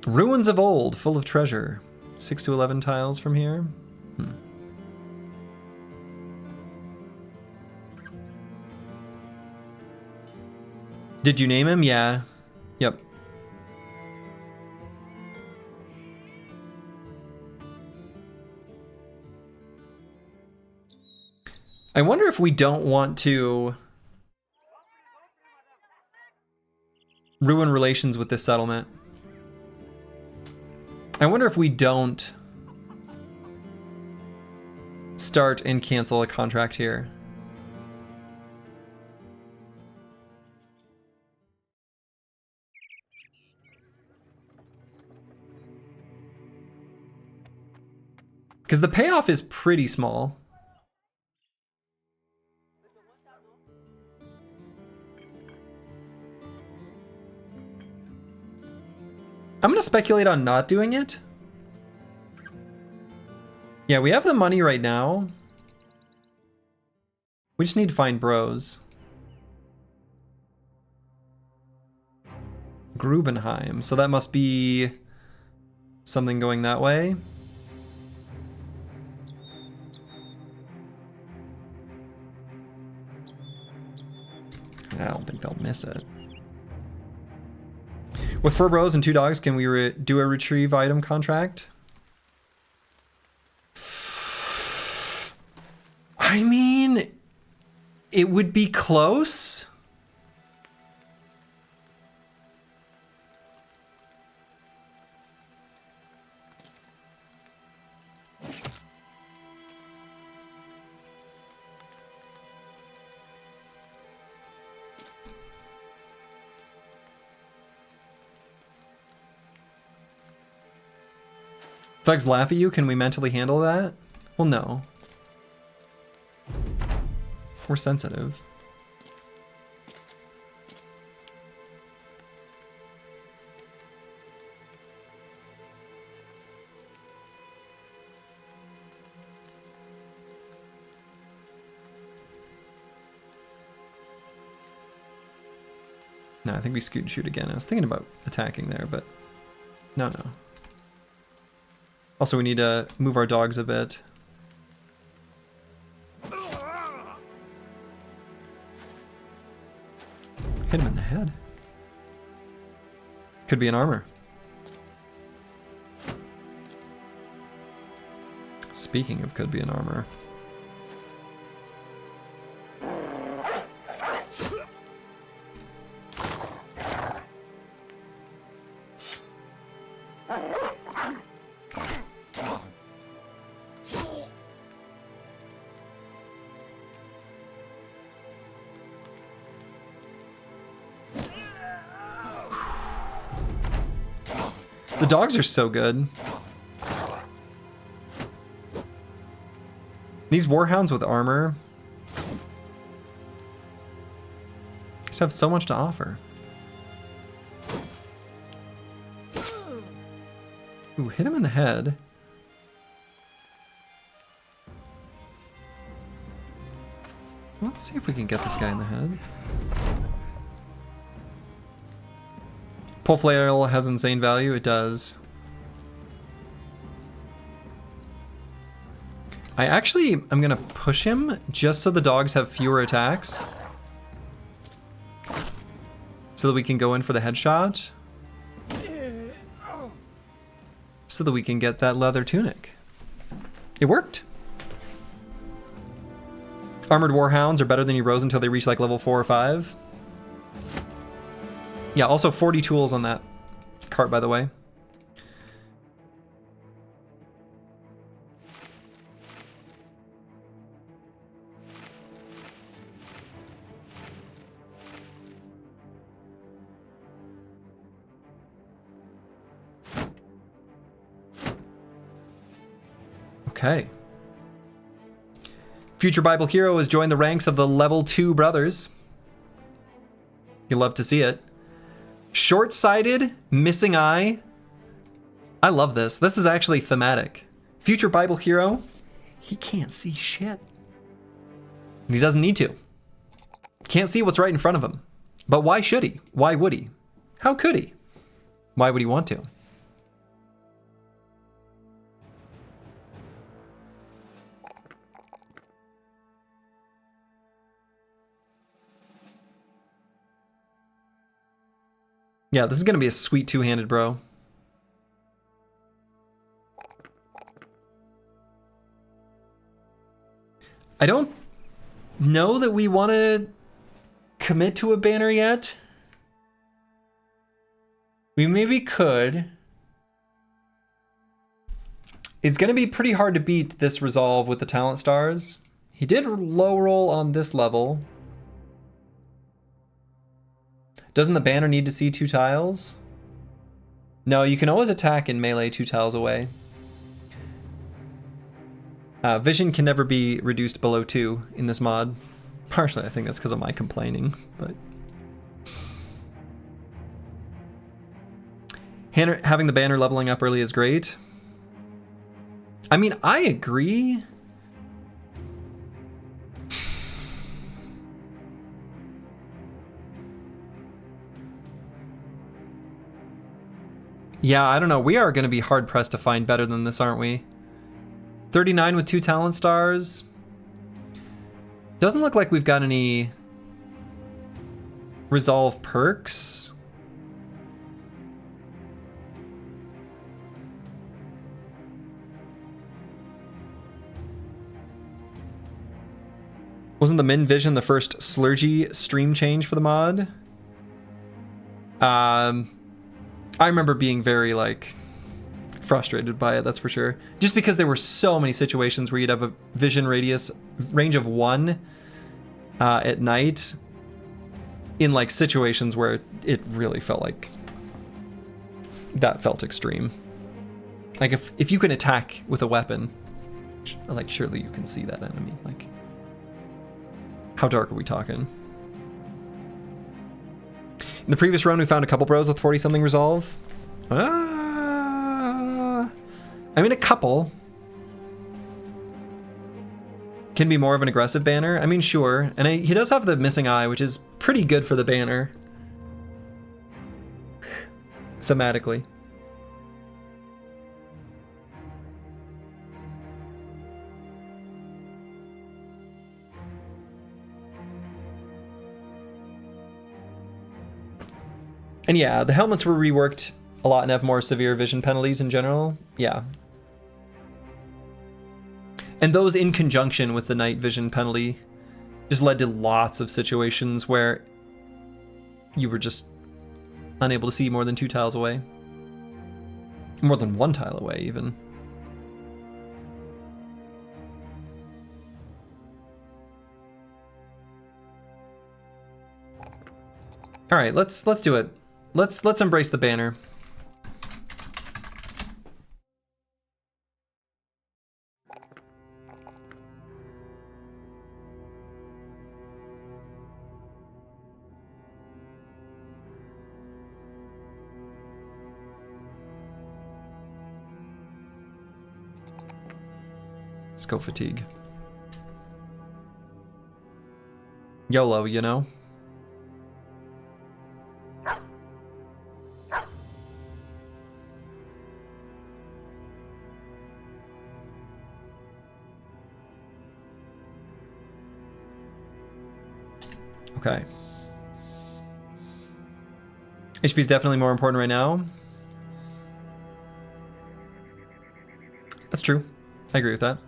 Ruins of old, full of treasure. 6 to 11 tiles from here. Did you name him? Yeah. Yep. I wonder if we don't want to ruin relations with this settlement. I wonder if we don't start and cancel a contract here. Because the payoff is pretty small. I'm gonna speculate on not doing it. Yeah, we have the money right now. We just need to find bros. Grubenheim, so that must be something going that way. I don't think they'll miss it. With 4 bros and 2 dogs, can we do a retrieve item contract? I mean, it would be close. Thugs laugh at you. Can we mentally handle that? Well, no. We're sensitive. No, I think we scoot and shoot again. I was thinking about attacking there, but no. Also, we need to move our dogs a bit. Hit him in the head. Could be an armor. Speaking of could be an armor. The dogs are so good. These warhounds with armor just have so much to offer. Ooh, hit him in the head. Let's see if we can get this guy in the head. Pull flail has insane value. It does. I actually am gonna push him just so the dogs have fewer attacks, so that we can go in for the headshot, so that we can get that leather tunic. It worked. Armored warhounds are better than your rows until they reach like level 4 or 5. Yeah, also 40 tools on that cart, by the way. Okay. Future Bible Hero has joined the ranks of the level 2 brothers. You'll love to see it. Short-sighted, missing eye. I love this. This is actually thematic. Future Bible Hero, he can't see shit. And he doesn't need to. Can't see what's right in front of him. But why should he? Why would he? How could he? Why would he want to? Yeah, this is gonna be a sweet two-handed bro. I don't know that we want to commit to a banner yet. We maybe could. It's gonna be pretty hard to beat this resolve with the talent stars. He did low roll on this level. Doesn't the banner need to see 2 tiles? No, you can always attack in melee 2 tiles away. Vision can never be reduced below 2 in this mod. Partially, I think that's because of my complaining, but... Having the banner leveling up early is great. I mean, I agree. Yeah, I don't know. We are going to be hard-pressed to find better than this, aren't we? 39 with 2 talent stars. Doesn't look like we've got any resolve perks. Wasn't the Min Vision the first Slurgy stream change for the mod? I remember being very, like, frustrated by it, that's for sure. Just because there were so many situations where you'd have a vision range of 1 at night. in like situations where it really felt like that felt extreme. Like if you can attack with a weapon, like surely you can see that enemy. Like how dark are we talking? In the previous run, we found a couple bros with 40-something resolve. I mean, a couple can be more of an aggressive banner. I mean, sure. And he does have the missing eye, which is pretty good for the banner. Thematically. And yeah, the helmets were reworked a lot and have more severe vision penalties in general. Yeah. And those in conjunction with the night vision penalty just led to lots of situations where you were just unable to see more than 2 tiles away. More than 1 tile away, even. All right, let's do it. Let's embrace the banner. Let's go fatigue. YOLO, you know? Okay. HP is definitely more important right now. That's true. I agree with that.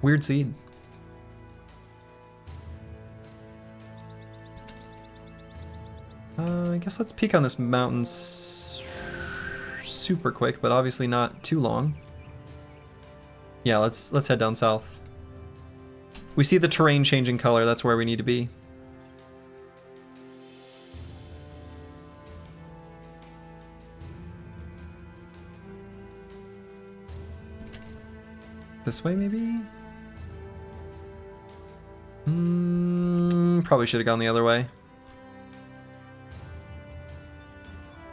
Weird seed. I guess let's peek on this mountain super quick, but obviously not too long. Yeah, let's head down south. We see the terrain changing color. That's where we need to be. This way, maybe? Probably should have gone the other way.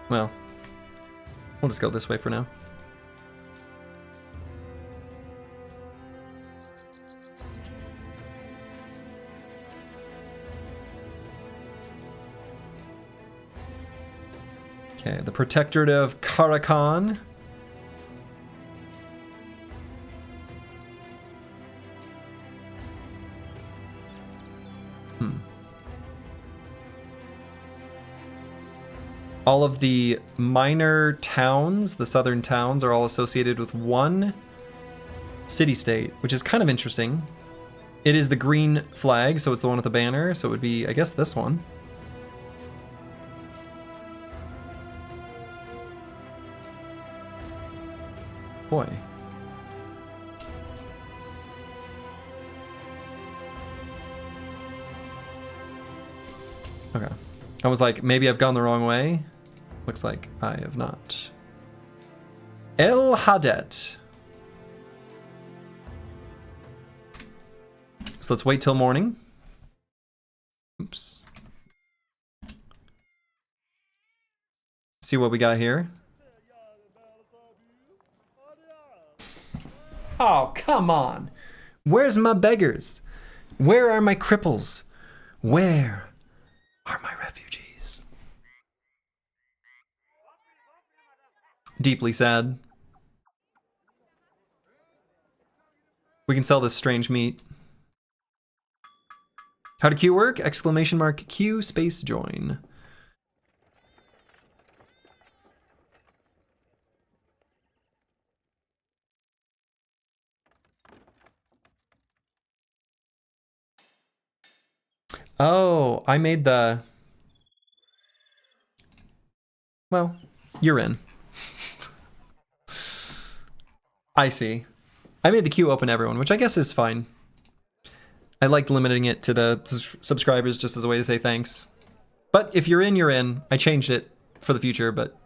Well, we'll just go this way for now. Okay, the Protectorate of Karakan. All of the minor towns, the southern towns, are all associated with one city-state, which is kind of interesting. It is the green flag, so it's the one with the banner, so it would be, I guess, this one. Boy. Okay. I was like, maybe I've gone the wrong way. Looks like I have not. El Hadet. So let's wait till morning. Oops. See what we got here. Oh, come on. Where's my beggars? Where are my cripples? Where are my refugees? Deeply sad. We can sell this strange meat. How to Q work? Exclamation mark Q space join. Oh, I made the... Well, you're in. I see. I made the queue open to everyone, which I guess is fine. I liked limiting it to the subscribers just as a way to say thanks. But if you're in, you're in. I changed it for the future, but...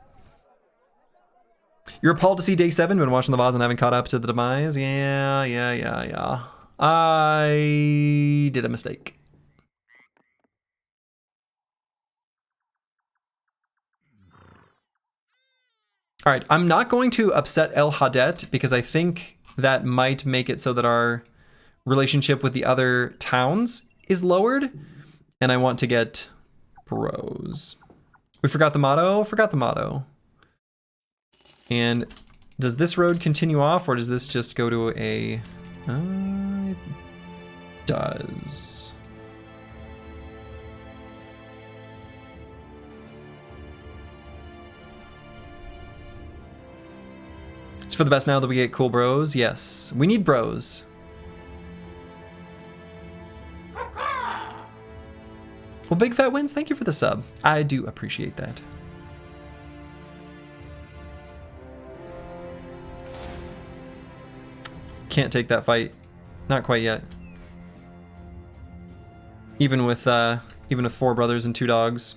You're appalled to see day 7, been watching the VODs and haven't caught up to the demise? Yeah. I did a mistake. All right, I'm not going to upset El Hadet because I think that might make it so that our relationship with the other towns is lowered, and I want to get bros. We forgot the motto? Forgot the motto. And does this road continue off, or does this just go to a... it does. It's for the best now that we get cool bros. Yes, we need bros. Well, Big Fat Wins, thank you for the sub. I do appreciate that. Can't take that fight. Not quite yet. Even with 4 brothers and 2 dogs.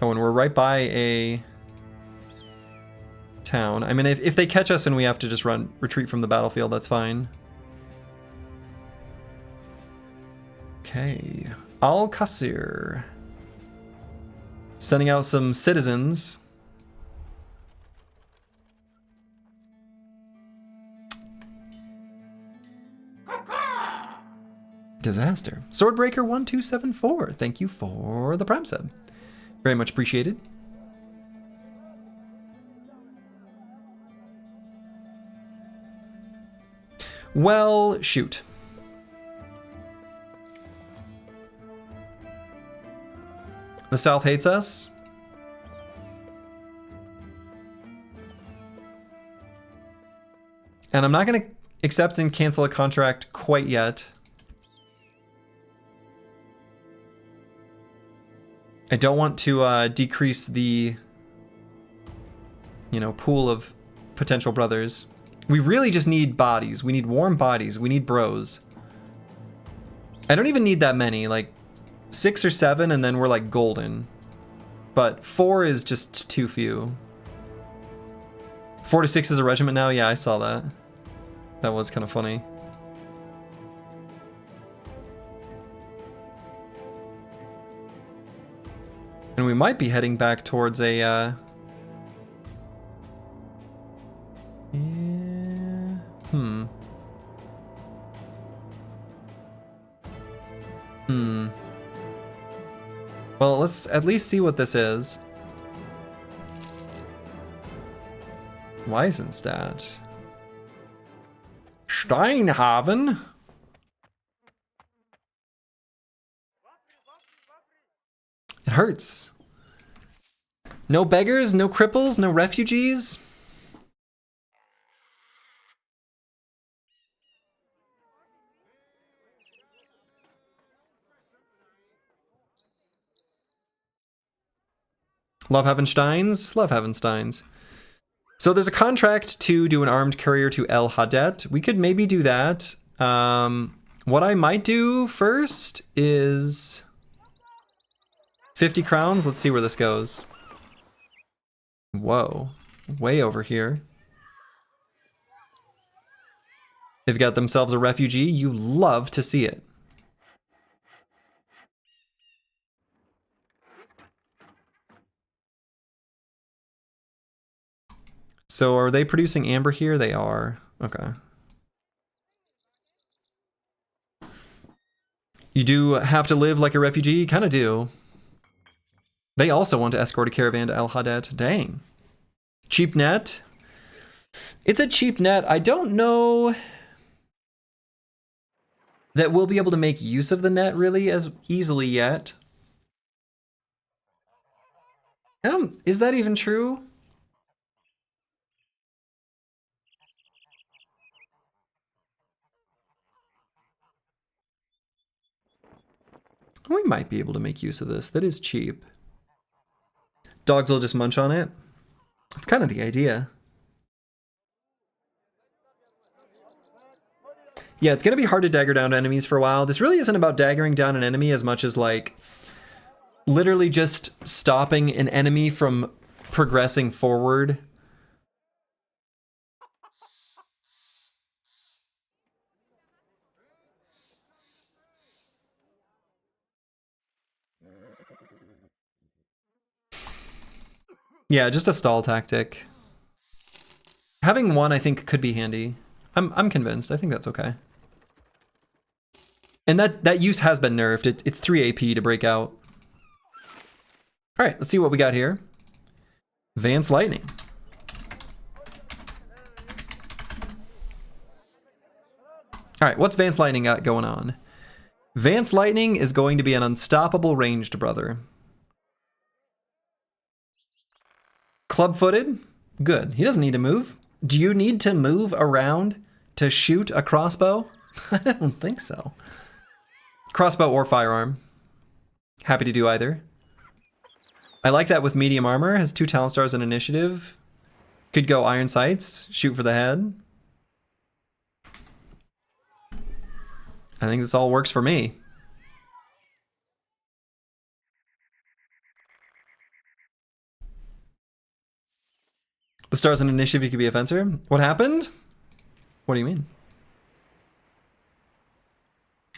Oh, and we're right by a town. I mean, if they catch us and we have to just retreat from the battlefield, that's fine. Okay. Al-Qasir. Sending out some citizens. Disaster. Swordbreaker1274, thank you for the Prime sub. Very much appreciated. Well, shoot. The South hates us. And I'm not going to accept and cancel a contract quite yet. I don't want to decrease the, pool of potential brothers. We really just need bodies. We need warm bodies. We need bros. I don't even need that many, like 6 or 7, and then we're like golden. But 4 is just too few. 4 to 6 is a regiment now? Yeah, I saw that. That was kind of funny. And we might be heading back towards a, Well, let's at least see what this is. Weisenstadt. Steinhaven? It hurts. No beggars, no cripples, no refugees. Love Havensteins? Love Havensteins. So there's a contract to do an armed courier to El Hadet. We could maybe do that. What I might do first is 50 crowns. Let's see where this goes. Whoa, way over here. They've got themselves a refugee. You love to see it. So are they producing amber here? They are. Okay. You do have to live like a refugee? You kind of do. They also want to escort a caravan to El Hadet. Dang. Cheap net? It's a cheap net. I don't know that we'll be able to make use of the net really as easily yet. Is that even true? We might be able to make use of this. That is cheap. Dogs will just munch on it. That's kind of the idea. Yeah, it's going to be hard to dagger down enemies for a while. This really isn't about daggering down an enemy as much as like literally just stopping an enemy from progressing forward. Yeah, just a stall tactic. Having one, I think, could be handy. I'm convinced. I think that's okay. And that use has been nerfed. It's 3 AP to break out. All right, let's see what we got here. Vance Lightning. All right, what's Vance Lightning got going on? Vance Lightning is going to be an unstoppable ranged brother. Club-footed? Good. He doesn't need to move. Do you need to move around to shoot a crossbow? I don't think so. Crossbow or firearm. Happy to do either. I like that with medium armor. Has 2 talent stars and initiative. Could go iron sights, shoot for the head. I think this all works for me. The stars and initiative, you could be a fencer. What happened? What do you mean?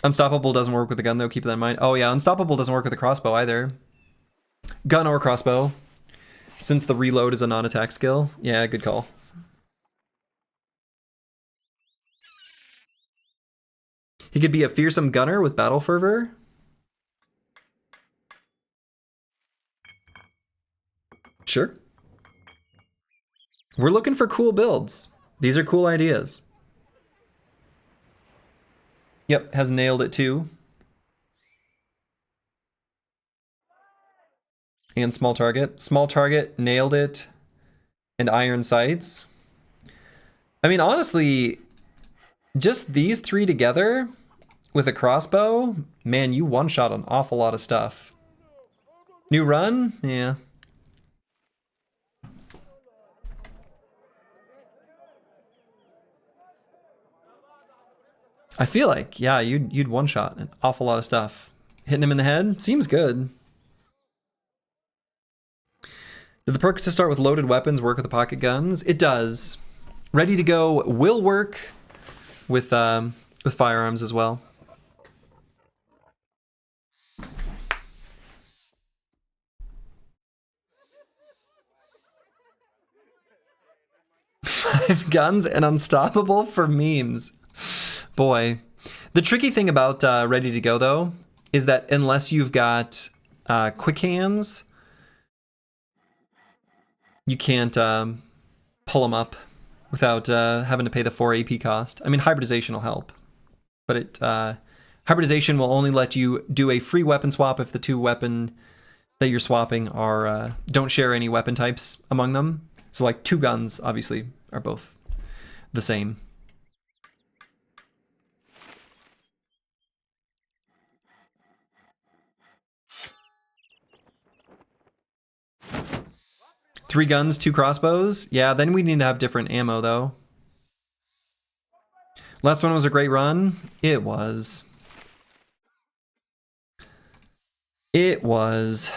Unstoppable doesn't work with the gun though, keep that in mind. Oh yeah, Unstoppable doesn't work with the crossbow either. Gun or crossbow. Since the reload is a non-attack skill. Yeah, good call. He could be a fearsome gunner with battle fervor. Sure. We're looking for cool builds. These are cool ideas. Yep, has nailed it too. And small target. Small target, nailed it. And iron sights. I mean, honestly, just these 3 together with a crossbow, man, you one-shot an awful lot of stuff. New run? Yeah. I feel like, yeah, you'd one-shot an awful lot of stuff. Hitting him in the head? Seems good. Did the perk to start with loaded weapons work with the pocket guns? It does. Ready to go will work with firearms as well. Five guns and unstoppable for memes. Boy. The tricky thing about Ready to Go, though, is that unless you've got quick hands, you can't pull them up without having to pay the 4 AP cost. I mean, hybridization will help, but hybridization will only let you do a free weapon swap if the 2 weapon that you're swapping are don't share any weapon types among them. So like 2 guns, obviously, are both the same. Three guns, 2 crossbows. Yeah, then we need to have different ammo, though. Last one was a great run. It was. It was.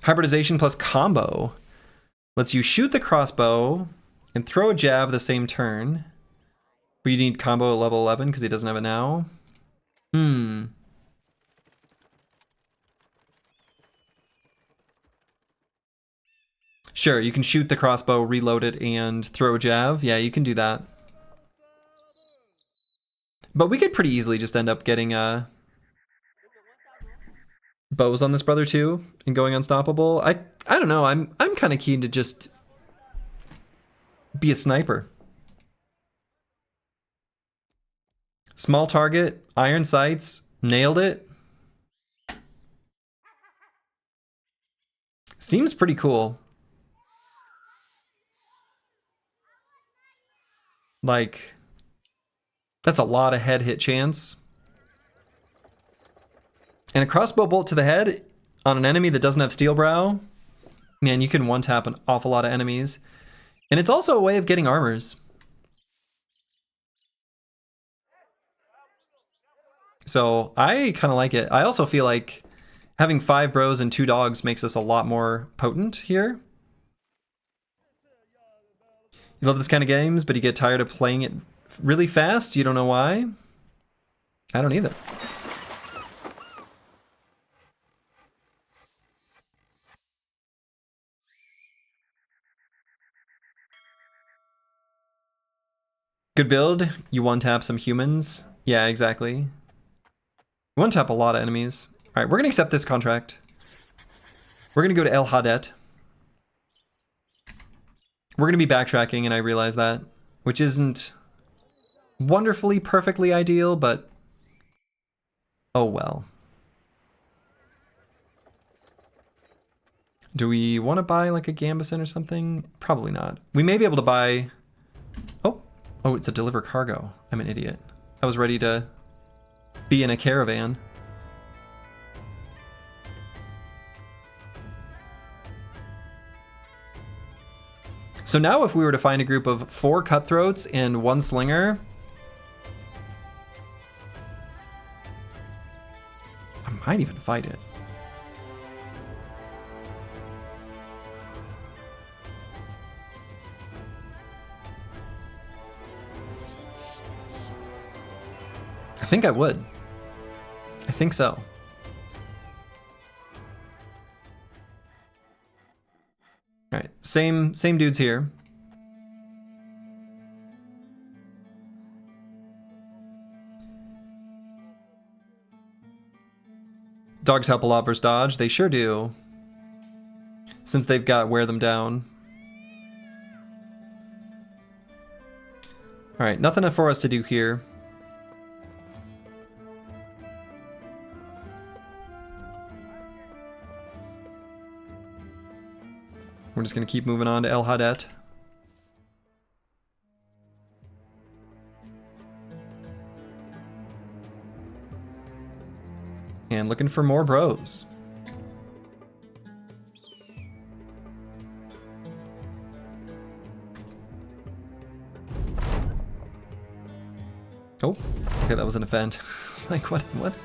Hybridization plus combo lets you shoot the crossbow and throw a jab the same turn. But you need combo at level 11 because he doesn't have it now. Sure, you can shoot the crossbow, reload it, and throw a jab. Yeah, you can do that. But we could pretty easily just end up getting bows on this brother too and going unstoppable. I don't know. I'm kind of keen to just be a sniper. Small target, iron sights, nailed it. Seems pretty cool. Like, that's a lot of head hit chance. And a crossbow bolt to the head on an enemy that doesn't have steel brow, man, you can one-tap an awful lot of enemies. And it's also a way of getting armors. So I kind of like it. I also feel like having 5 bros and 2 dogs makes us a lot more potent here. You love this kind of games, but you get tired of playing it really fast. You don't know why. I don't either. Good build. You one-tap some humans. Yeah, exactly. You one-tap a lot of enemies. All right, we're going to accept this contract. We're going to go to El Hadet. We're going to be backtracking, and I realize that, which isn't wonderfully, perfectly ideal, but oh well. Do we want to buy like a Gambison or something? Probably not. We may be able to buy... Oh, it's a deliver cargo. I'm an idiot. I was ready to be in a caravan. So now if we were to find a group of 4 cutthroats and 1 slinger, I might even fight it. I think I would. I think so. All right, same dudes here. Dogs help a lot versus dodge. They sure do. Since they've got wear them down. All right, nothing for us to do here. We're just going to keep moving on to El Hadet. And looking for more bros. Oh, okay, that was an event. It's like, what?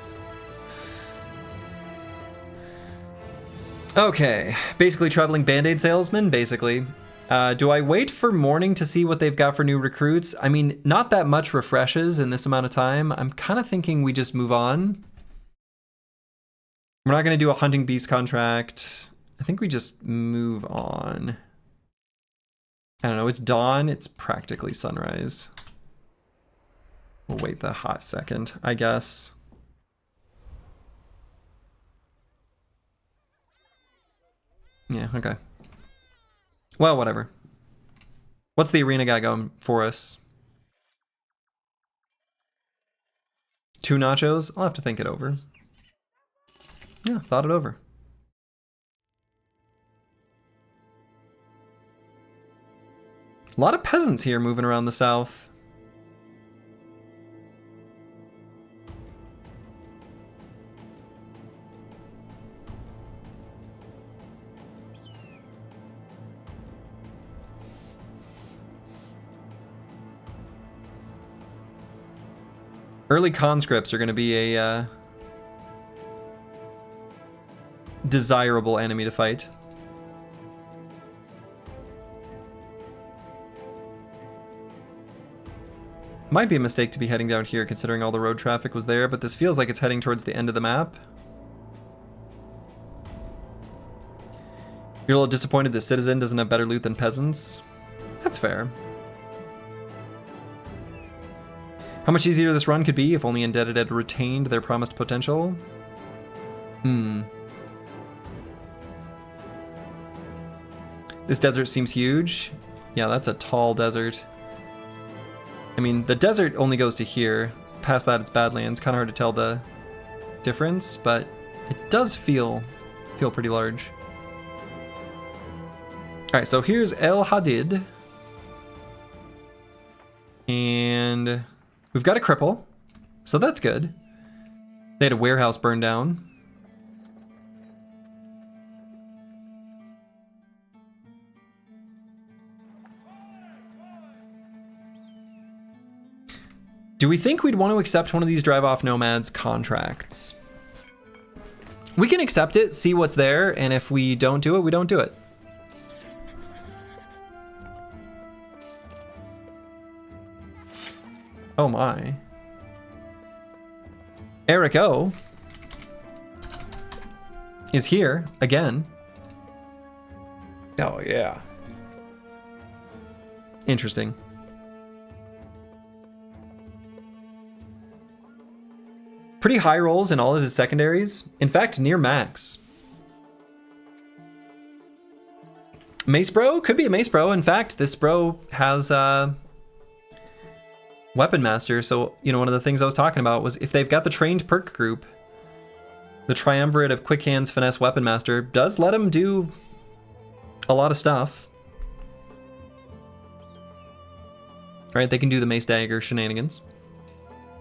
Okay, basically traveling Band-Aid salesman, basically. Do I wait for morning to see what they've got for new recruits? I mean, not that much refreshes in this amount of time. I'm kind of thinking we just move on. We're not going to do a hunting beast contract. I think we just move on. I don't know, it's dawn, it's practically sunrise. We'll wait the hot second, I guess. Yeah, okay. Well, whatever. What's the arena guy going for us? 2 nachos? I'll have to think it over. Yeah, thought it over. A lot of peasants here moving around the south. Early conscripts are going to be a desirable enemy to fight. Might be a mistake to be heading down here considering all the road traffic was there, but this feels like it's heading towards the end of the map. You're a little disappointed that Citizen doesn't have better loot than peasants? That's fair. How much easier this run could be if only Indebted had retained their promised potential? This desert seems huge. Yeah, that's a tall desert. I mean, the desert only goes to here. Past that, it's Badlands. Kind of hard to tell the difference, but it does feel pretty large. Alright, so here's El Hadid. And we've got a cripple, so that's good. They had a warehouse burned down. Do we think we'd want to accept one of these drive-off nomads contracts? We can accept it, see what's there, and if we don't do it, we don't do it. Oh my. Eric O is here again. Oh yeah. Interesting. Pretty high rolls in all of his secondaries. In fact, near max. Mace Bro? Could be a Mace Bro. In fact, this bro has Weapon Master. So, you know, one of the things I was talking about was if they've got the trained perk group, the triumvirate of Quick Hands, Finesse, Weapon Master does let him do a lot of stuff. Right, they can do the Mace Dagger shenanigans.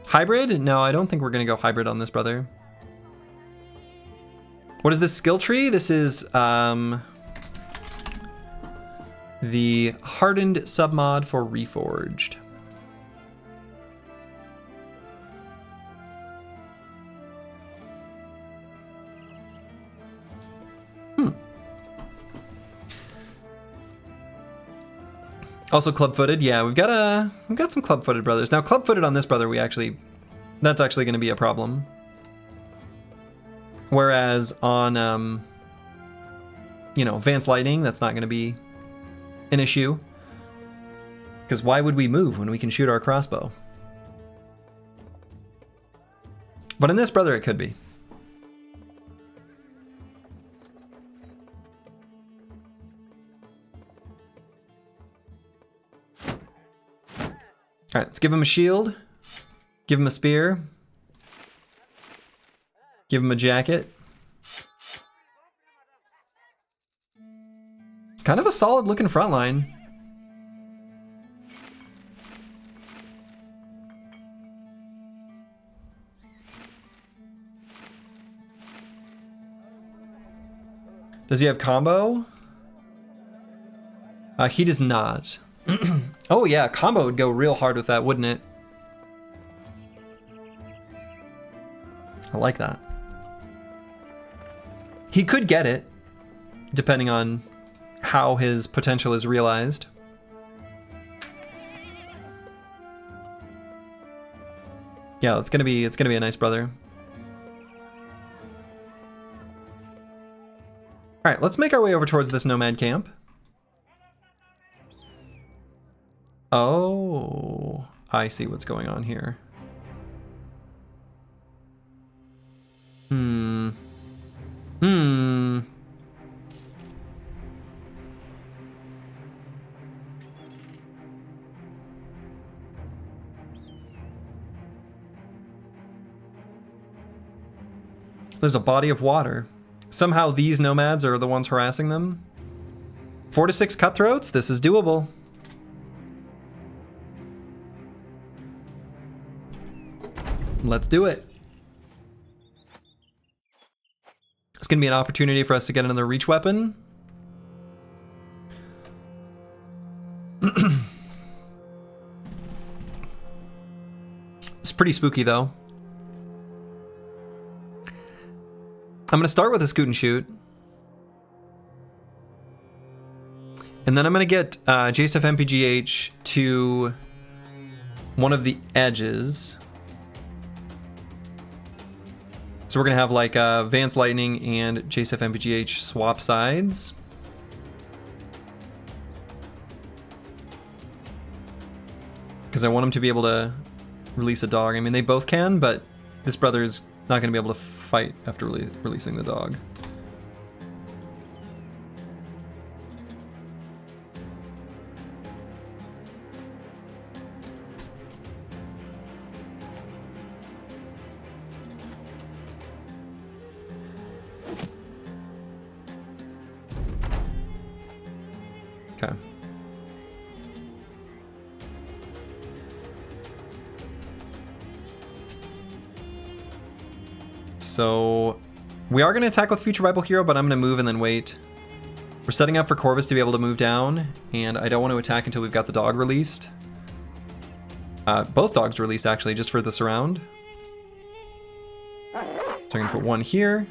Hybrid? No, I don't think we're gonna go hybrid on this brother. What is this skill tree? This is the Hardened submod for Reforged. Also club-footed, yeah, we've got some club-footed brothers. Now club-footed on this brother, that's actually going to be a problem. Whereas on, you know, Vance Lightning, that's not going to be an issue. Because why would we move when we can shoot our crossbow? But in this brother, it could be. All right, let's give him a shield, give him a spear, give him a jacket. Kind of a solid looking front line. Does he have combo? He does not. Oh yeah, combo would go real hard with that, wouldn't it? I like that. He could get it, depending on how his potential is realized. Yeah, it's gonna be a nice brother. All right, let's make our way over towards this nomad camp. Oh, I see what's going on here. There's a body of water. Somehow these nomads are the ones harassing them. 4 to 6 cutthroats? This is doable. Let's do it. It's gonna be an opportunity for us to get another reach weapon. It's pretty spooky though. I'm gonna start with a scoot and shoot. And then I'm gonna get Joseph MPGH to one of the edges. So we're gonna have like Vance Lightning and Joseph MPGH swap sides. Because I want him to be able to release a dog. I mean, they both can, but this brother is not gonna be able to fight after releasing the dog. Okay. So we are going to attack with Future Bible Hero, but I'm going to move and then wait. We're setting up for Corvus to be able to move down, and I don't want to attack until we've got the dog released. Both dogs released, actually, just for the surround. So I'm going to put one here.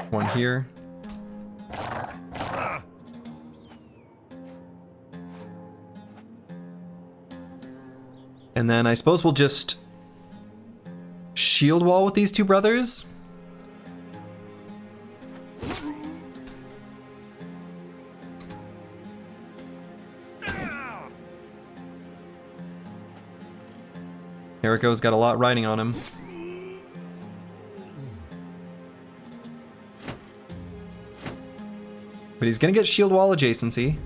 One here. And then I suppose we'll just shield wall with these two brothers. Eriko's got a lot riding on him. But he's gonna get shield wall adjacency.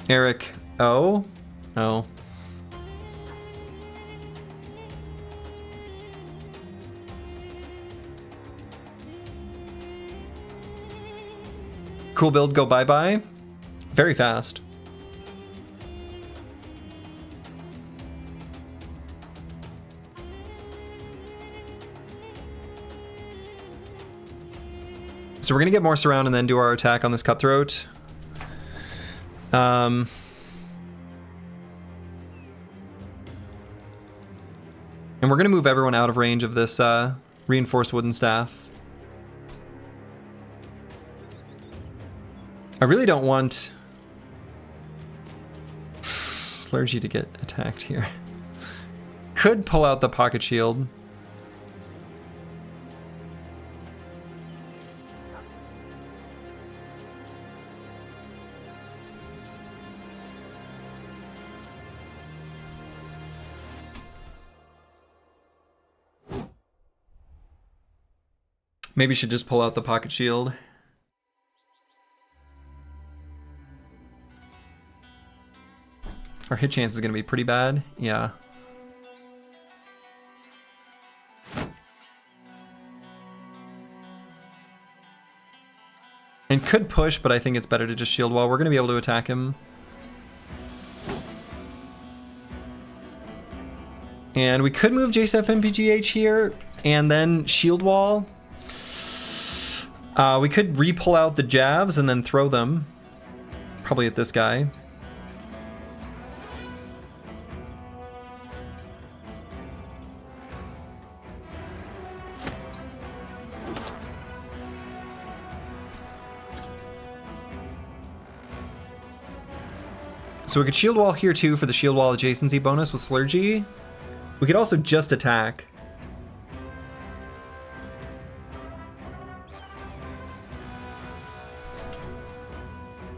Eric, oh. Cool build, go bye-bye. Very fast. So we're gonna get more surround and then do our attack on this cutthroat. And we're gonna move everyone out of range of this reinforced wooden staff. I really don't want Slurgy to get attacked here. Could pull out the pocket shield. Maybe should just pull out the pocket shield. Our hit chance is going to be pretty bad. Yeah. And could push, but I think it's better to just shield wall. We're going to be able to attack him. And we could move JSF MPGH here and then shield wall. We could re-pull out the jabs and then throw them. Probably at this guy. So we could shield wall here too for the shield wall adjacency bonus with Slurgy. We could also just attack.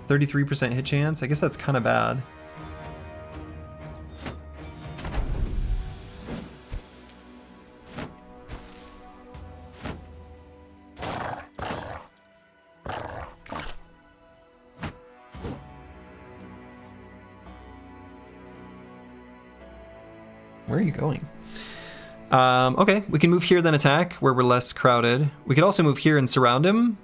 %33% hit chance. I guess that's kind of bad. Where are you going? Okay, we can move here then attack where we're less crowded. We could also move here and surround him.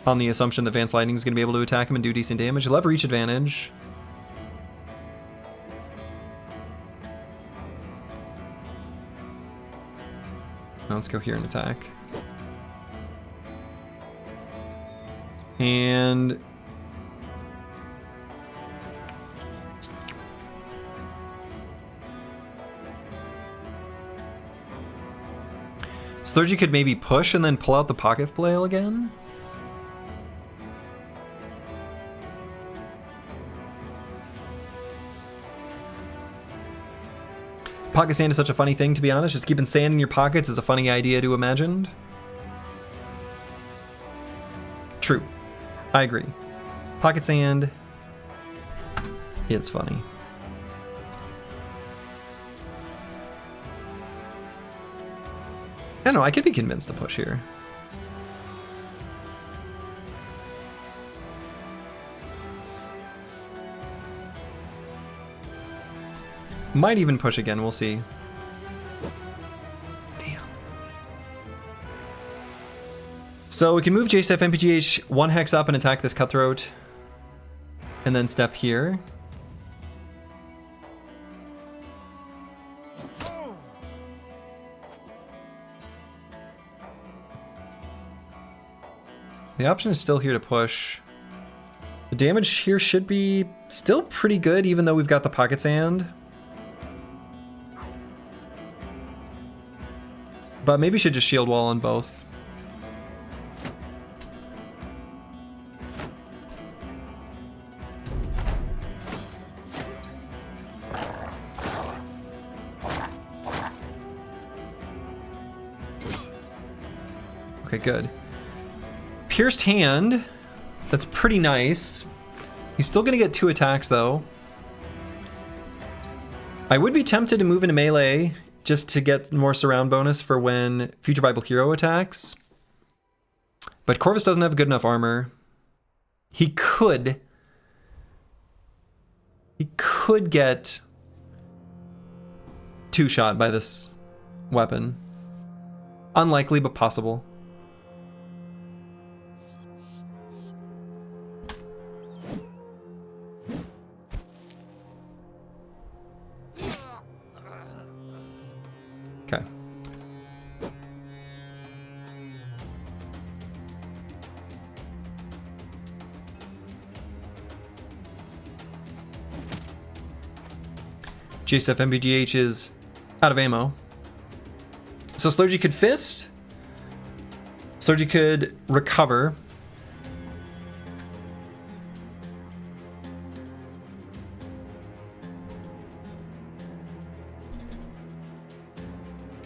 On the assumption that Vance Lightning is going to be able to attack him and do decent damage. You'll have reach advantage. Now let's go here and attack. And Slurgy could maybe push and then pull out the pocket flail again. Pocket sand is such a funny thing, to be honest. Just keeping sand in your pockets is a funny idea to imagine. True. I agree. Pocket Sand is funny. I don't know, I could be convinced to push here. Might even push again, we'll see. Damn. So we can move JSF MPGH 1 hex up and attack this Cutthroat. And then step here. The option is still here to push. The damage here should be still pretty good, even though we've got the Pocket Sand. But maybe should just shield wall on both. Okay, good. Pierced Hand, that's pretty nice. He's still gonna get 2 attacks though. I would be tempted to move into melee just to get more surround bonus for when Future Bible Hero attacks. But Corvus doesn't have good enough armor. He could get 2-shot by this weapon. Unlikely, but possible. Okay. JSF MBGH is out of ammo. So Slurgy could fist. Slurgy could recover.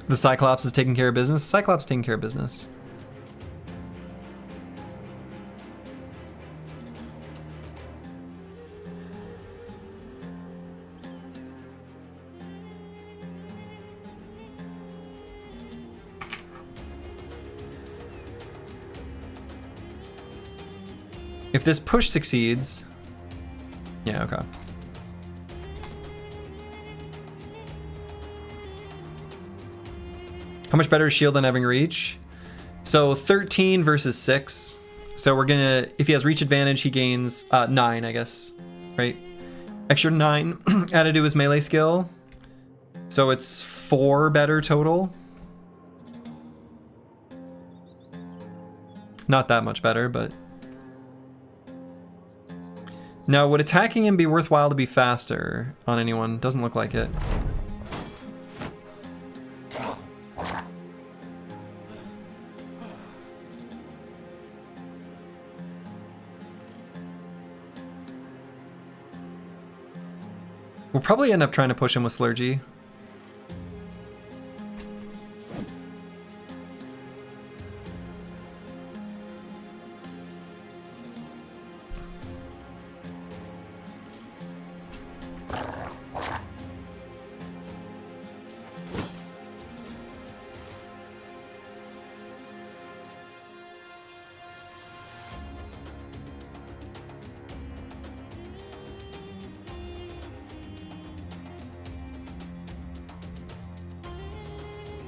The Cyclops is taking care of business. Cyclops taking care of business. If this push succeeds, yeah, okay. How much better is shield than having reach? So 13 versus 6. So we're gonna, if he has reach advantage, he gains 9, I guess, right? Extra 9 added to his melee skill. So it's 4 better total. Not that much better, but. Now, would attacking him be worthwhile to be faster on anyone? Doesn't look like it. We'll probably end up trying to push him with Slurgy.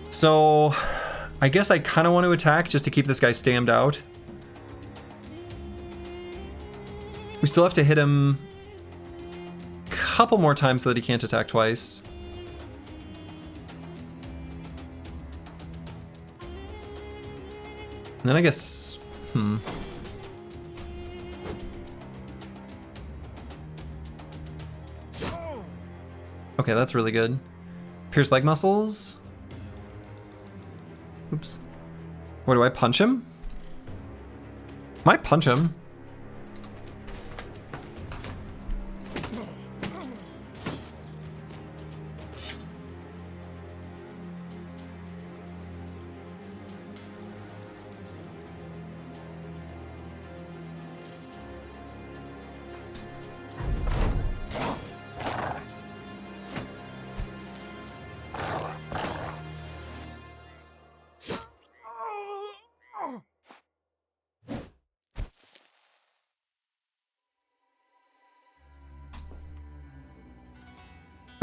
So, I guess I kind of want to attack just to keep this guy stammed out. We still have to hit him a couple more times so that he can't attack twice. And then I guess, Okay, that's really good. Pierce leg muscles. Oops. What, do I punch him? Might punch him.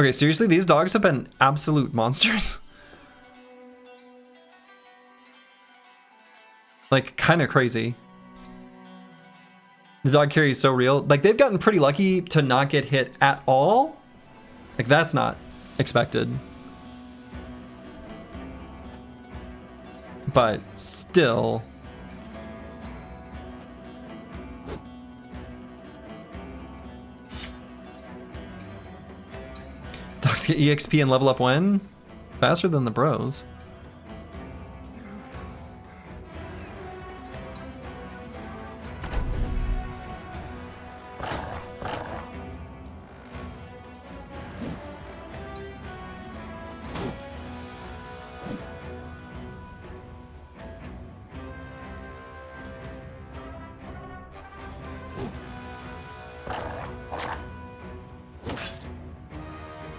Okay, seriously, these dogs have been absolute monsters. Like, kind of crazy. The dog carry is so real. Like, they've gotten pretty lucky to not get hit at all. Like, that's not expected. But still. Dogs get EXP and level up when? Faster than the bros.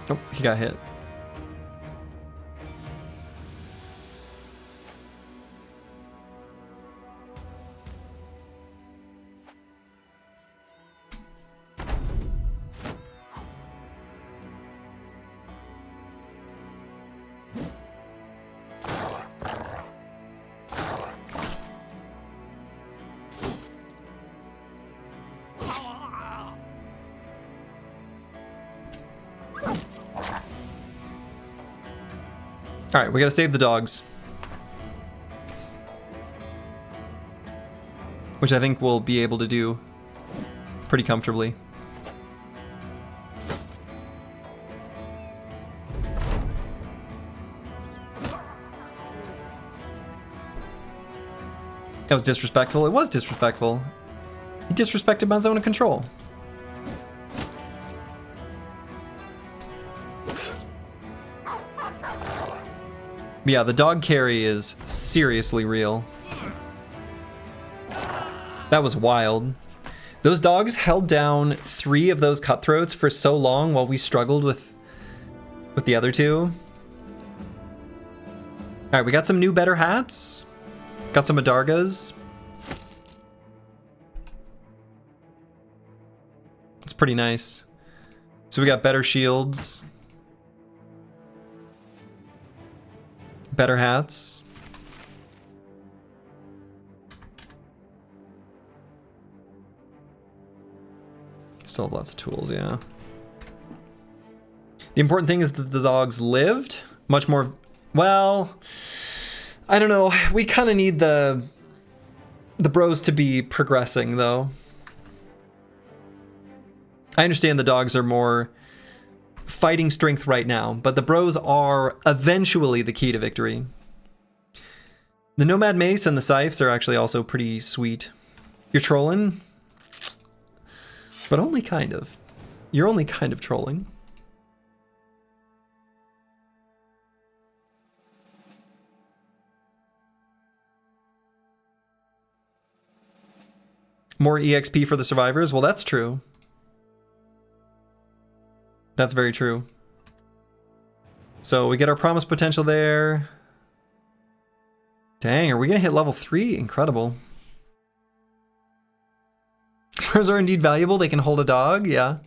Oh, he got hit. All right, we gotta save the dogs. Which I think we'll be able to do pretty comfortably. That was disrespectful. It was disrespectful. He disrespected my zone of control. Yeah, the dog carry is seriously real. That was wild. Those dogs held down 3 of those cutthroats for so long while we struggled with the other 2. All right, we got some new better hats. Got some Adargas. It's pretty nice. So we got better shields. Better hats. Still have lots of tools, yeah. The important thing is that the dogs lived. Much more, well, I don't know. We kind of need the bros to be progressing, though. I understand the dogs are more fighting strength right now, but the bros are eventually the key to victory. The Nomad Mace and the Scythes are actually also pretty sweet. You're trolling, but only kind of. You're only kind of trolling. More EXP for the survivors? Well, that's true. That's very true. So we get our promised potential there. Dang, are we gonna hit level 3? Incredible. Bros are indeed valuable. They can hold a dog. Yeah.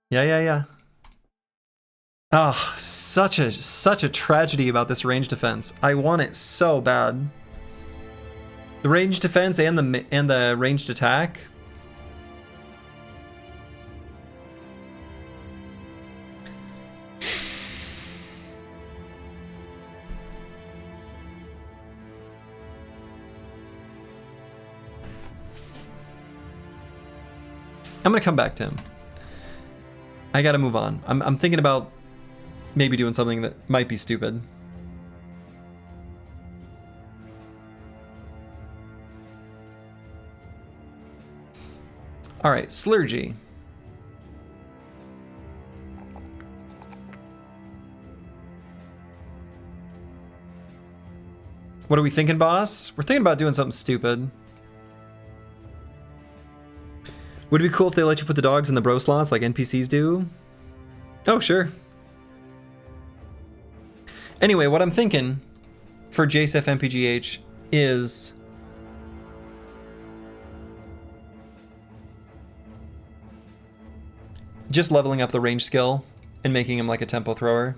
Yeah. Oh, such a tragedy about this range defense. I want it so bad. The range defense and the ranged attack. I'm gonna come back to him. I gotta move on. I'm thinking about maybe doing something that might be stupid. All right, Slurgy. What are we thinking, boss? We're thinking about doing something stupid. Would it be cool if they let you put the dogs in the bro slots like NPCs do? Oh, sure. Anyway, what I'm thinking for JSF MPGH is just leveling up the range skill and making him like a tempo thrower.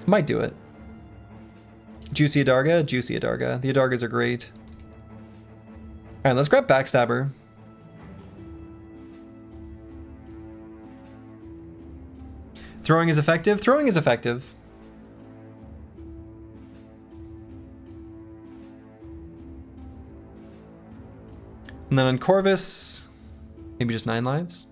Might do it. Juicy Adarga, Juicy Adarga. The Adargas are great. All right, let's grab Backstabber. Throwing is effective. Throwing is effective. And then on Corvus, maybe just 9 lives.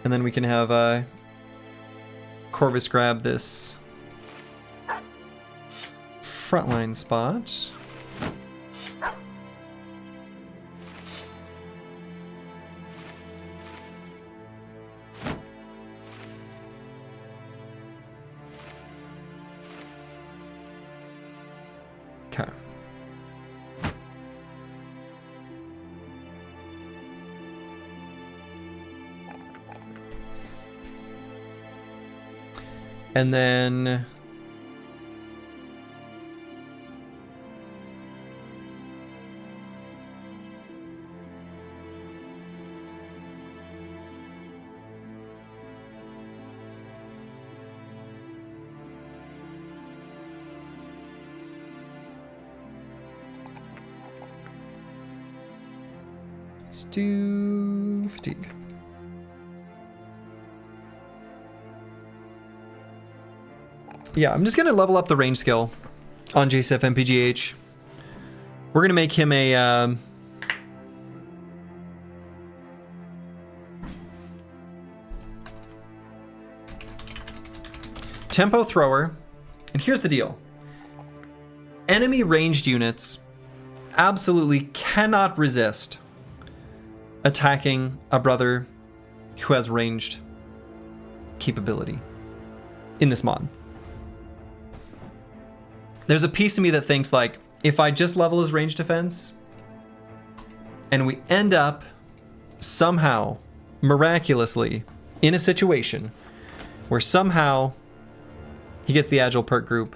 And then we can have Corvus grab this frontline spot. Okay. And then let's do fatigue. Yeah, I'm just gonna level up the range skill on JSF MPGH. We're gonna make him a tempo thrower. And here's the deal. Enemy ranged units absolutely cannot resist attacking a brother who has ranged capability in this mod. There's a piece of me that thinks like, if I just level his range defense and we end up somehow miraculously in a situation where somehow he gets the agile perk group,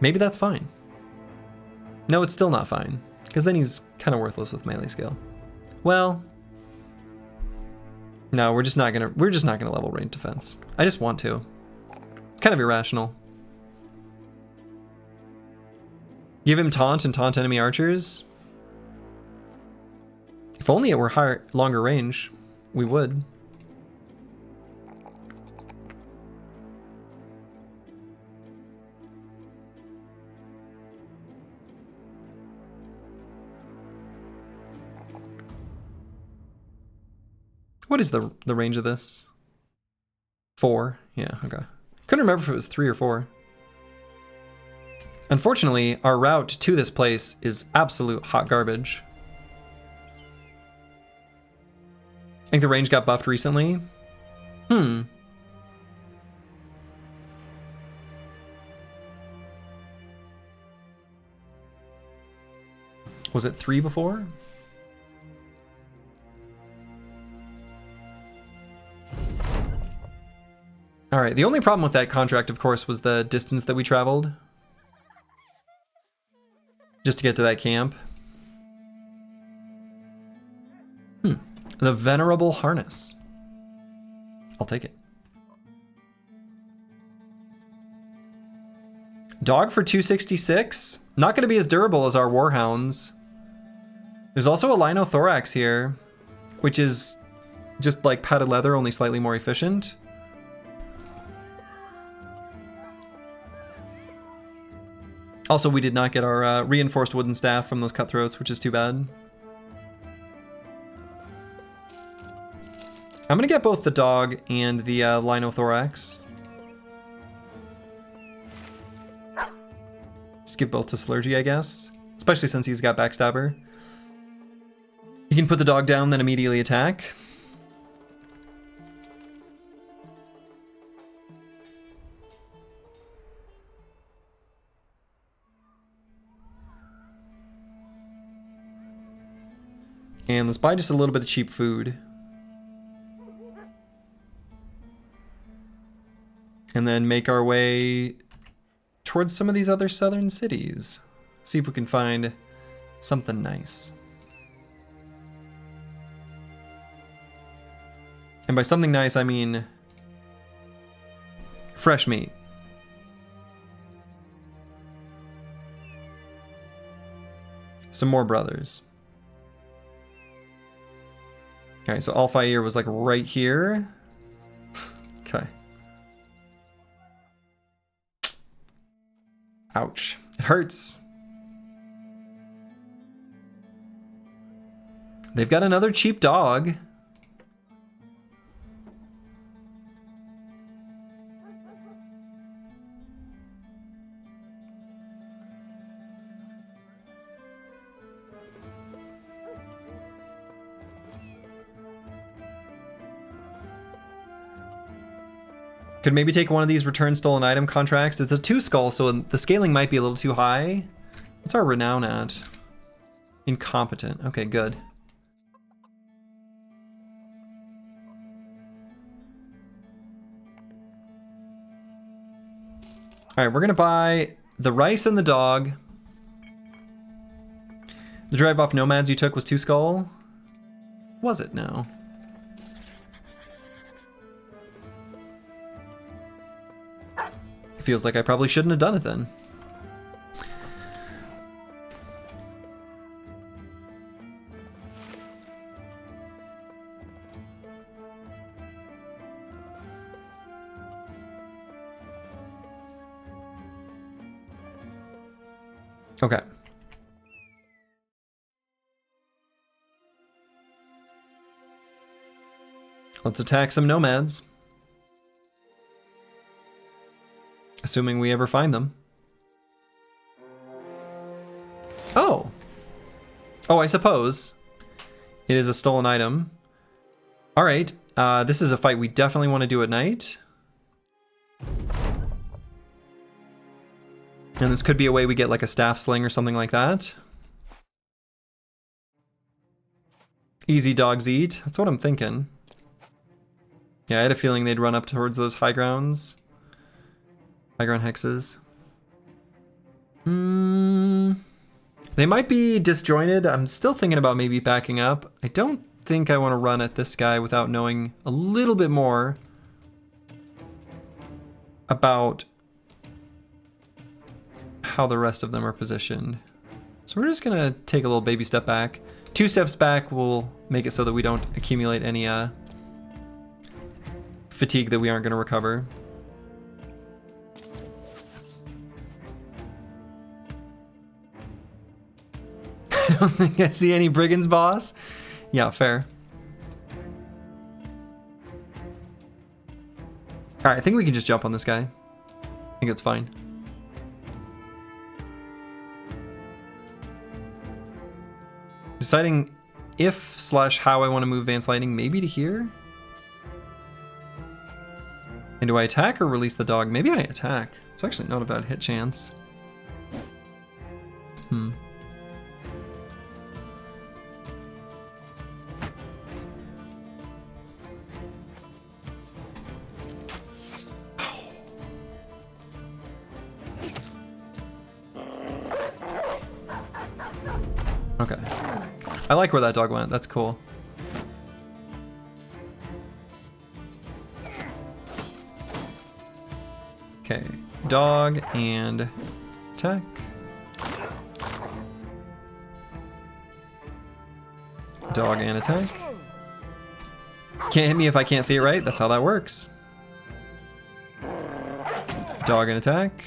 maybe that's fine. No, it's still not fine, because then he's kind of worthless with melee skill. Well, no, we're just not gonna level range defense. I just want to. It's kind of irrational. Give him taunt and taunt enemy archers. If only it were longer range, we would. What is the range of this? 4? Yeah, okay. Couldn't remember if it was 3 or 4. Unfortunately, our route to this place is absolute hot garbage. I think the range got buffed recently. Was it 3 before? All right, the only problem with that contract, of course, was the distance that we traveled just to get to that camp. The Venerable Harness. I'll take it. Dog for 266. Not going to be as durable as our Warhounds. There's also a Linothorax here, which is just like padded leather, only slightly more efficient. Also, we did not get our reinforced wooden staff from those cutthroats, which is too bad. I'm gonna get both the dog and the Linothorax. Just give both to Slurgy, I guess. Especially since he's got Backstabber. You can put the dog down, then immediately attack. let's buy just a little bit of cheap food. And then make our way towards some of these other southern cities. See if we can find something nice. And by something nice, I mean fresh meat. Some more brothers. All right, so Al-Fayr was like right here. Okay. Ouch. It hurts. They've got another cheap dog. Could maybe take one of these return stolen item contracts. It's a 2 skull, so the scaling might be a little too high. What's our renown at? Incompetent. Okay, good. All right, we're gonna buy the rice and the dog. The drive off nomads you took was 2 skull? Was it? No. It feels like I probably shouldn't have done it then. Okay. Let's attack some nomads. Assuming we ever find them. Oh! Oh, I suppose. It is a stolen item. Alright, this is a fight we definitely want to do at night. And this could be a way we get like a staff sling or something like that. Easy dogs eat. That's what I'm thinking. Yeah, I had a feeling they'd run up towards those high grounds. High ground hexes. They might be disjointed. I'm still thinking about maybe backing up. I don't think I want to run at this guy without knowing a little bit more about how the rest of them are positioned. So we're just gonna take a little baby step back. 2 steps back will make it so that we don't accumulate any fatigue that we aren't gonna recover. I don't think I see any brigands, boss. Yeah, fair. All right, I think we can just jump on this guy. I think it's fine. Deciding if/how I want to move Advanced Lightning, maybe to here? And do I attack or release the dog? Maybe I attack. It's actually not a bad hit chance. Okay. I like where that dog went. That's cool. Okay. Dog and attack. Dog and attack. Can't hit me if I can't see it right. That's how that works. Dog and attack.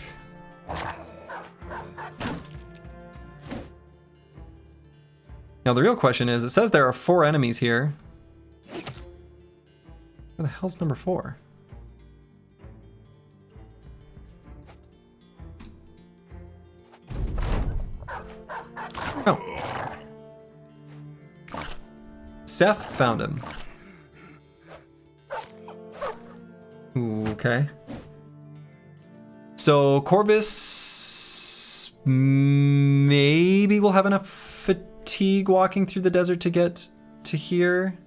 Now the real question is, it says there are 4 enemies here. Where the hell's number 4? Oh. Seth found him. Ooh, okay. So Corvus maybe will have enough fatigue walking through the desert to get to here.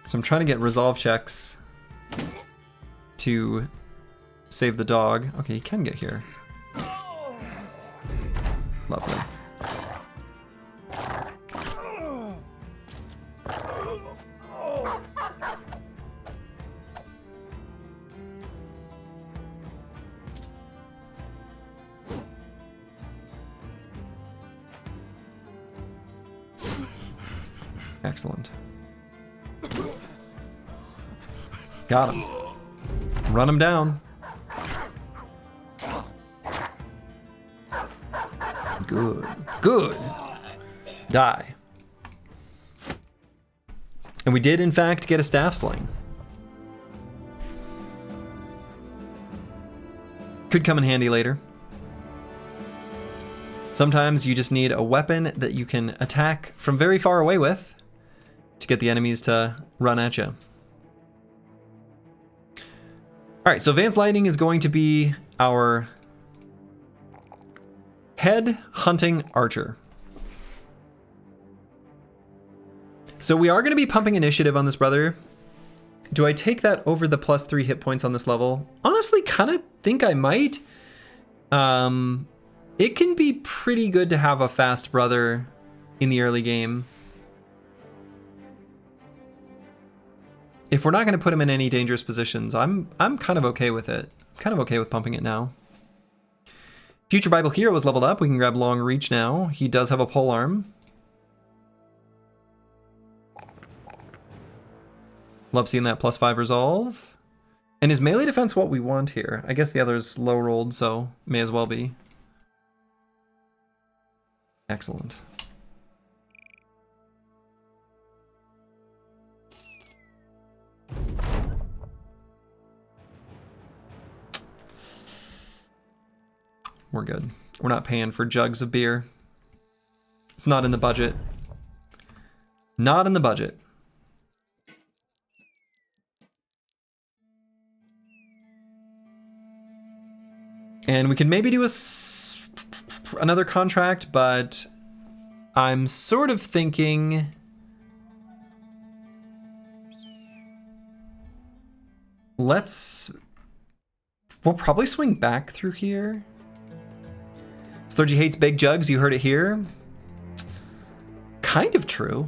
So I'm trying to get resolve checks to save the dog. Okay, he can get here. Lovely. Excellent. Got him. Run him down. Good. Good. Die. And we did, in fact, get a staff sling. Could come in handy later. Sometimes you just need a weapon that you can attack from very far away with to get the enemies to run at you. All right, so Advanced Lightning is going to be our head hunting archer. So we are going to be pumping initiative on this brother. Do I take that over the +3 hit points on this level? Honestly, kind of think I might. It can be pretty good to have a fast brother in the early game. If we're not going to put him in any dangerous positions, I'm kind of okay with it. I'm kind of okay with pumping it now. Future Bible Hero is leveled up. We can grab Long Reach now. He does have a pole arm. Love seeing that +5 resolve. And is melee defense what we want here? I guess the other's low rolled, so may as well be. Excellent. We're good. We're not paying for jugs of beer. It's not in the budget. Not in the budget. And we can maybe do another contract, but I'm sort of thinking we'll probably swing back through here. Sturgy hates big jugs, you heard it here. Kind of true.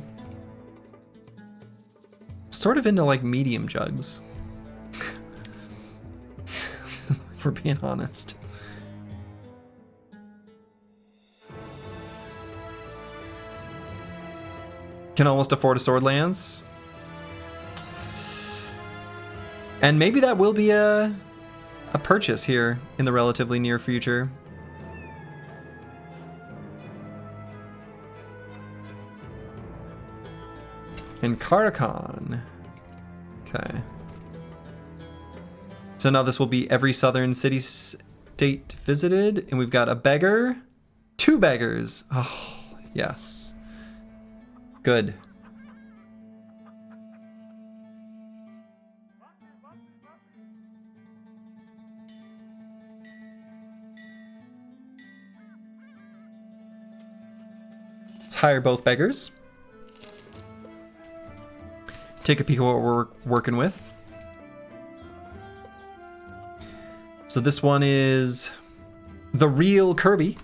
Sort of into like medium jugs. If we're being honest. Can almost afford a sword lance. And maybe that will be a purchase here in the relatively near future. And Karakhan. Okay. So now this will be every southern city-state visited, and we've got a beggar, 2 beggars. Oh, yes. Good. Let's hire both beggars. Take a peek at what we're working with. So this one is the real Kirby.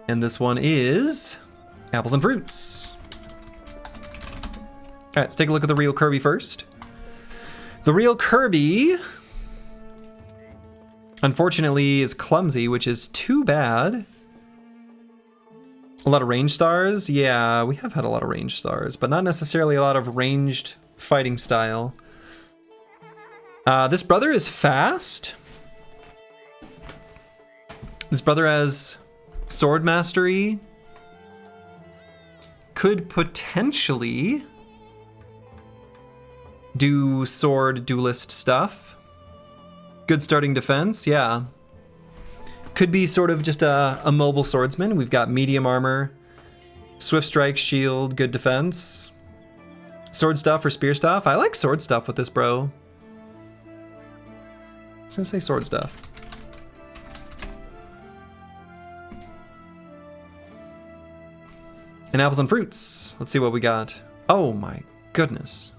And this one is apples and fruits. All right, let's take a look at the real Kirby first. The real Kirby, unfortunately, is clumsy, which is too bad. A lot of range stars? Yeah, we have had a lot of range stars, but not necessarily a lot of ranged fighting style. This brother is fast. This brother has sword mastery. Could potentially do sword duelist stuff. Good starting defense, yeah. Could be sort of just a mobile swordsman. We've got medium armor, swift strike, shield, good defense. Sword stuff or spear stuff? I like sword stuff with this bro. I was gonna say sword stuff. And apples and fruits. Let's see what we got. Oh my goodness.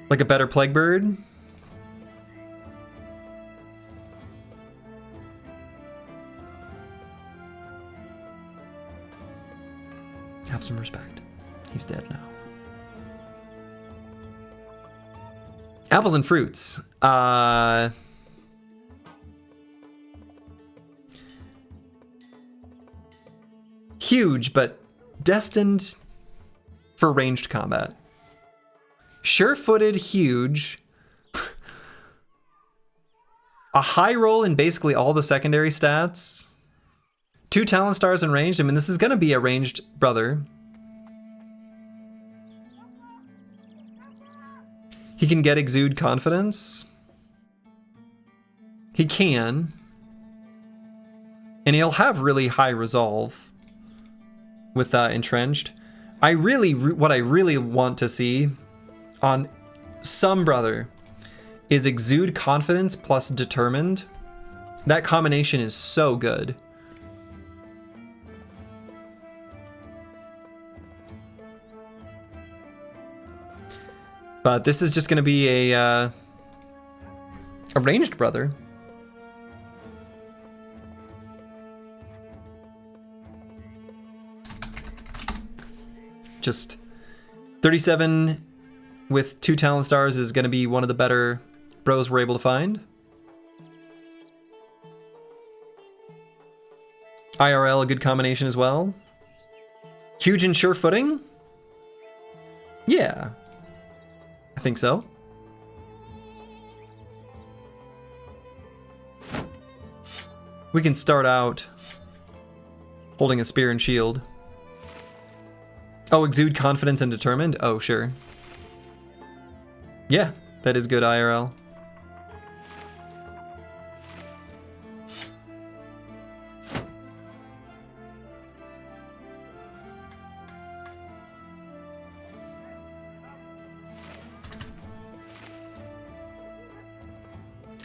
Like a better plague bird? Have some respect. He's dead now. Apples and fruits. Huge, but destined for ranged combat. Sure-footed, huge. A high roll in basically all the secondary stats. 2 talent stars in ranged. I mean, this is going to be a ranged brother. He can get exude confidence. He can. And he'll have really high resolve with entrenched. What I really want to see on some brother is exude confidence plus determined. That combination is so good. But this is just going to be a ranged brother. Just 37 with 2 talent stars is going to be one of the better bros we're able to find. IRL, a good combination as well. Huge and sure footing? Yeah. I think so. We can start out holding a spear and shield. Oh, exude confidence and determined? Oh, sure. Yeah, that is good IRL.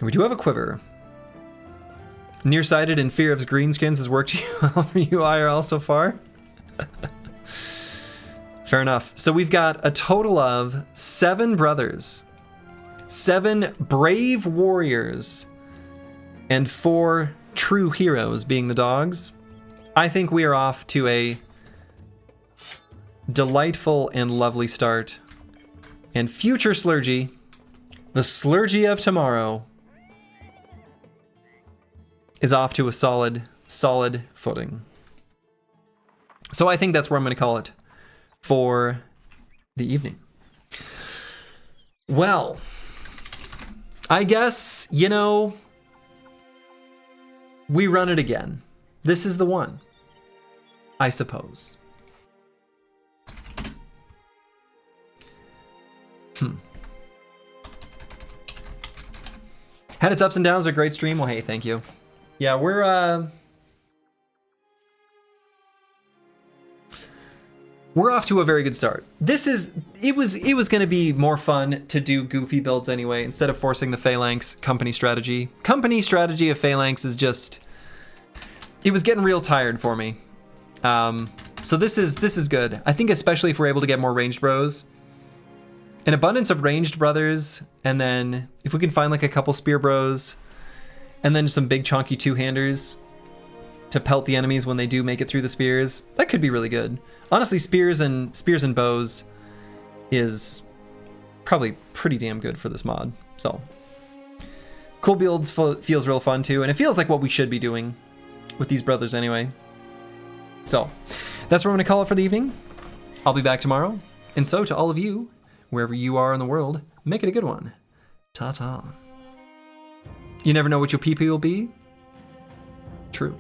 We do have a quiver. Nearsighted and fear of greenskins has worked well for you IRL so far. Fair enough. So we've got a total of 7 brothers, 7 brave warriors, and 4 true heroes being the dogs. I think we are off to a delightful and lovely start. And future Slurgy, the Slurgy of tomorrow, is off to a solid footing. So I think that's where I'm going to call it for the evening. Well, I guess, you know, we run it again. This is the one, I suppose. Had its ups and downs, a great stream. Well, hey, thank you. Yeah, we're off to a very good start. It was going to be more fun to do goofy builds anyway, instead of forcing the Phalanx company strategy. Company strategy of Phalanx is just, it was getting real tired for me. So this is good. I think especially if we're able to get more ranged bros. An abundance of ranged brothers, and then if we can find like a couple spear bros, and then some big chunky 2-handers to pelt the enemies when they do make it through the spears. That could be really good. Honestly, spears and bows is probably pretty damn good for this mod. So cool builds feels real fun too, and it feels like what we should be doing with these brothers anyway. So that's what I'm gonna call it for the evening. I'll be back tomorrow, and so to all of you, wherever you are in the world, make it a good one. Ta-ta. You never know what your PP will be. True.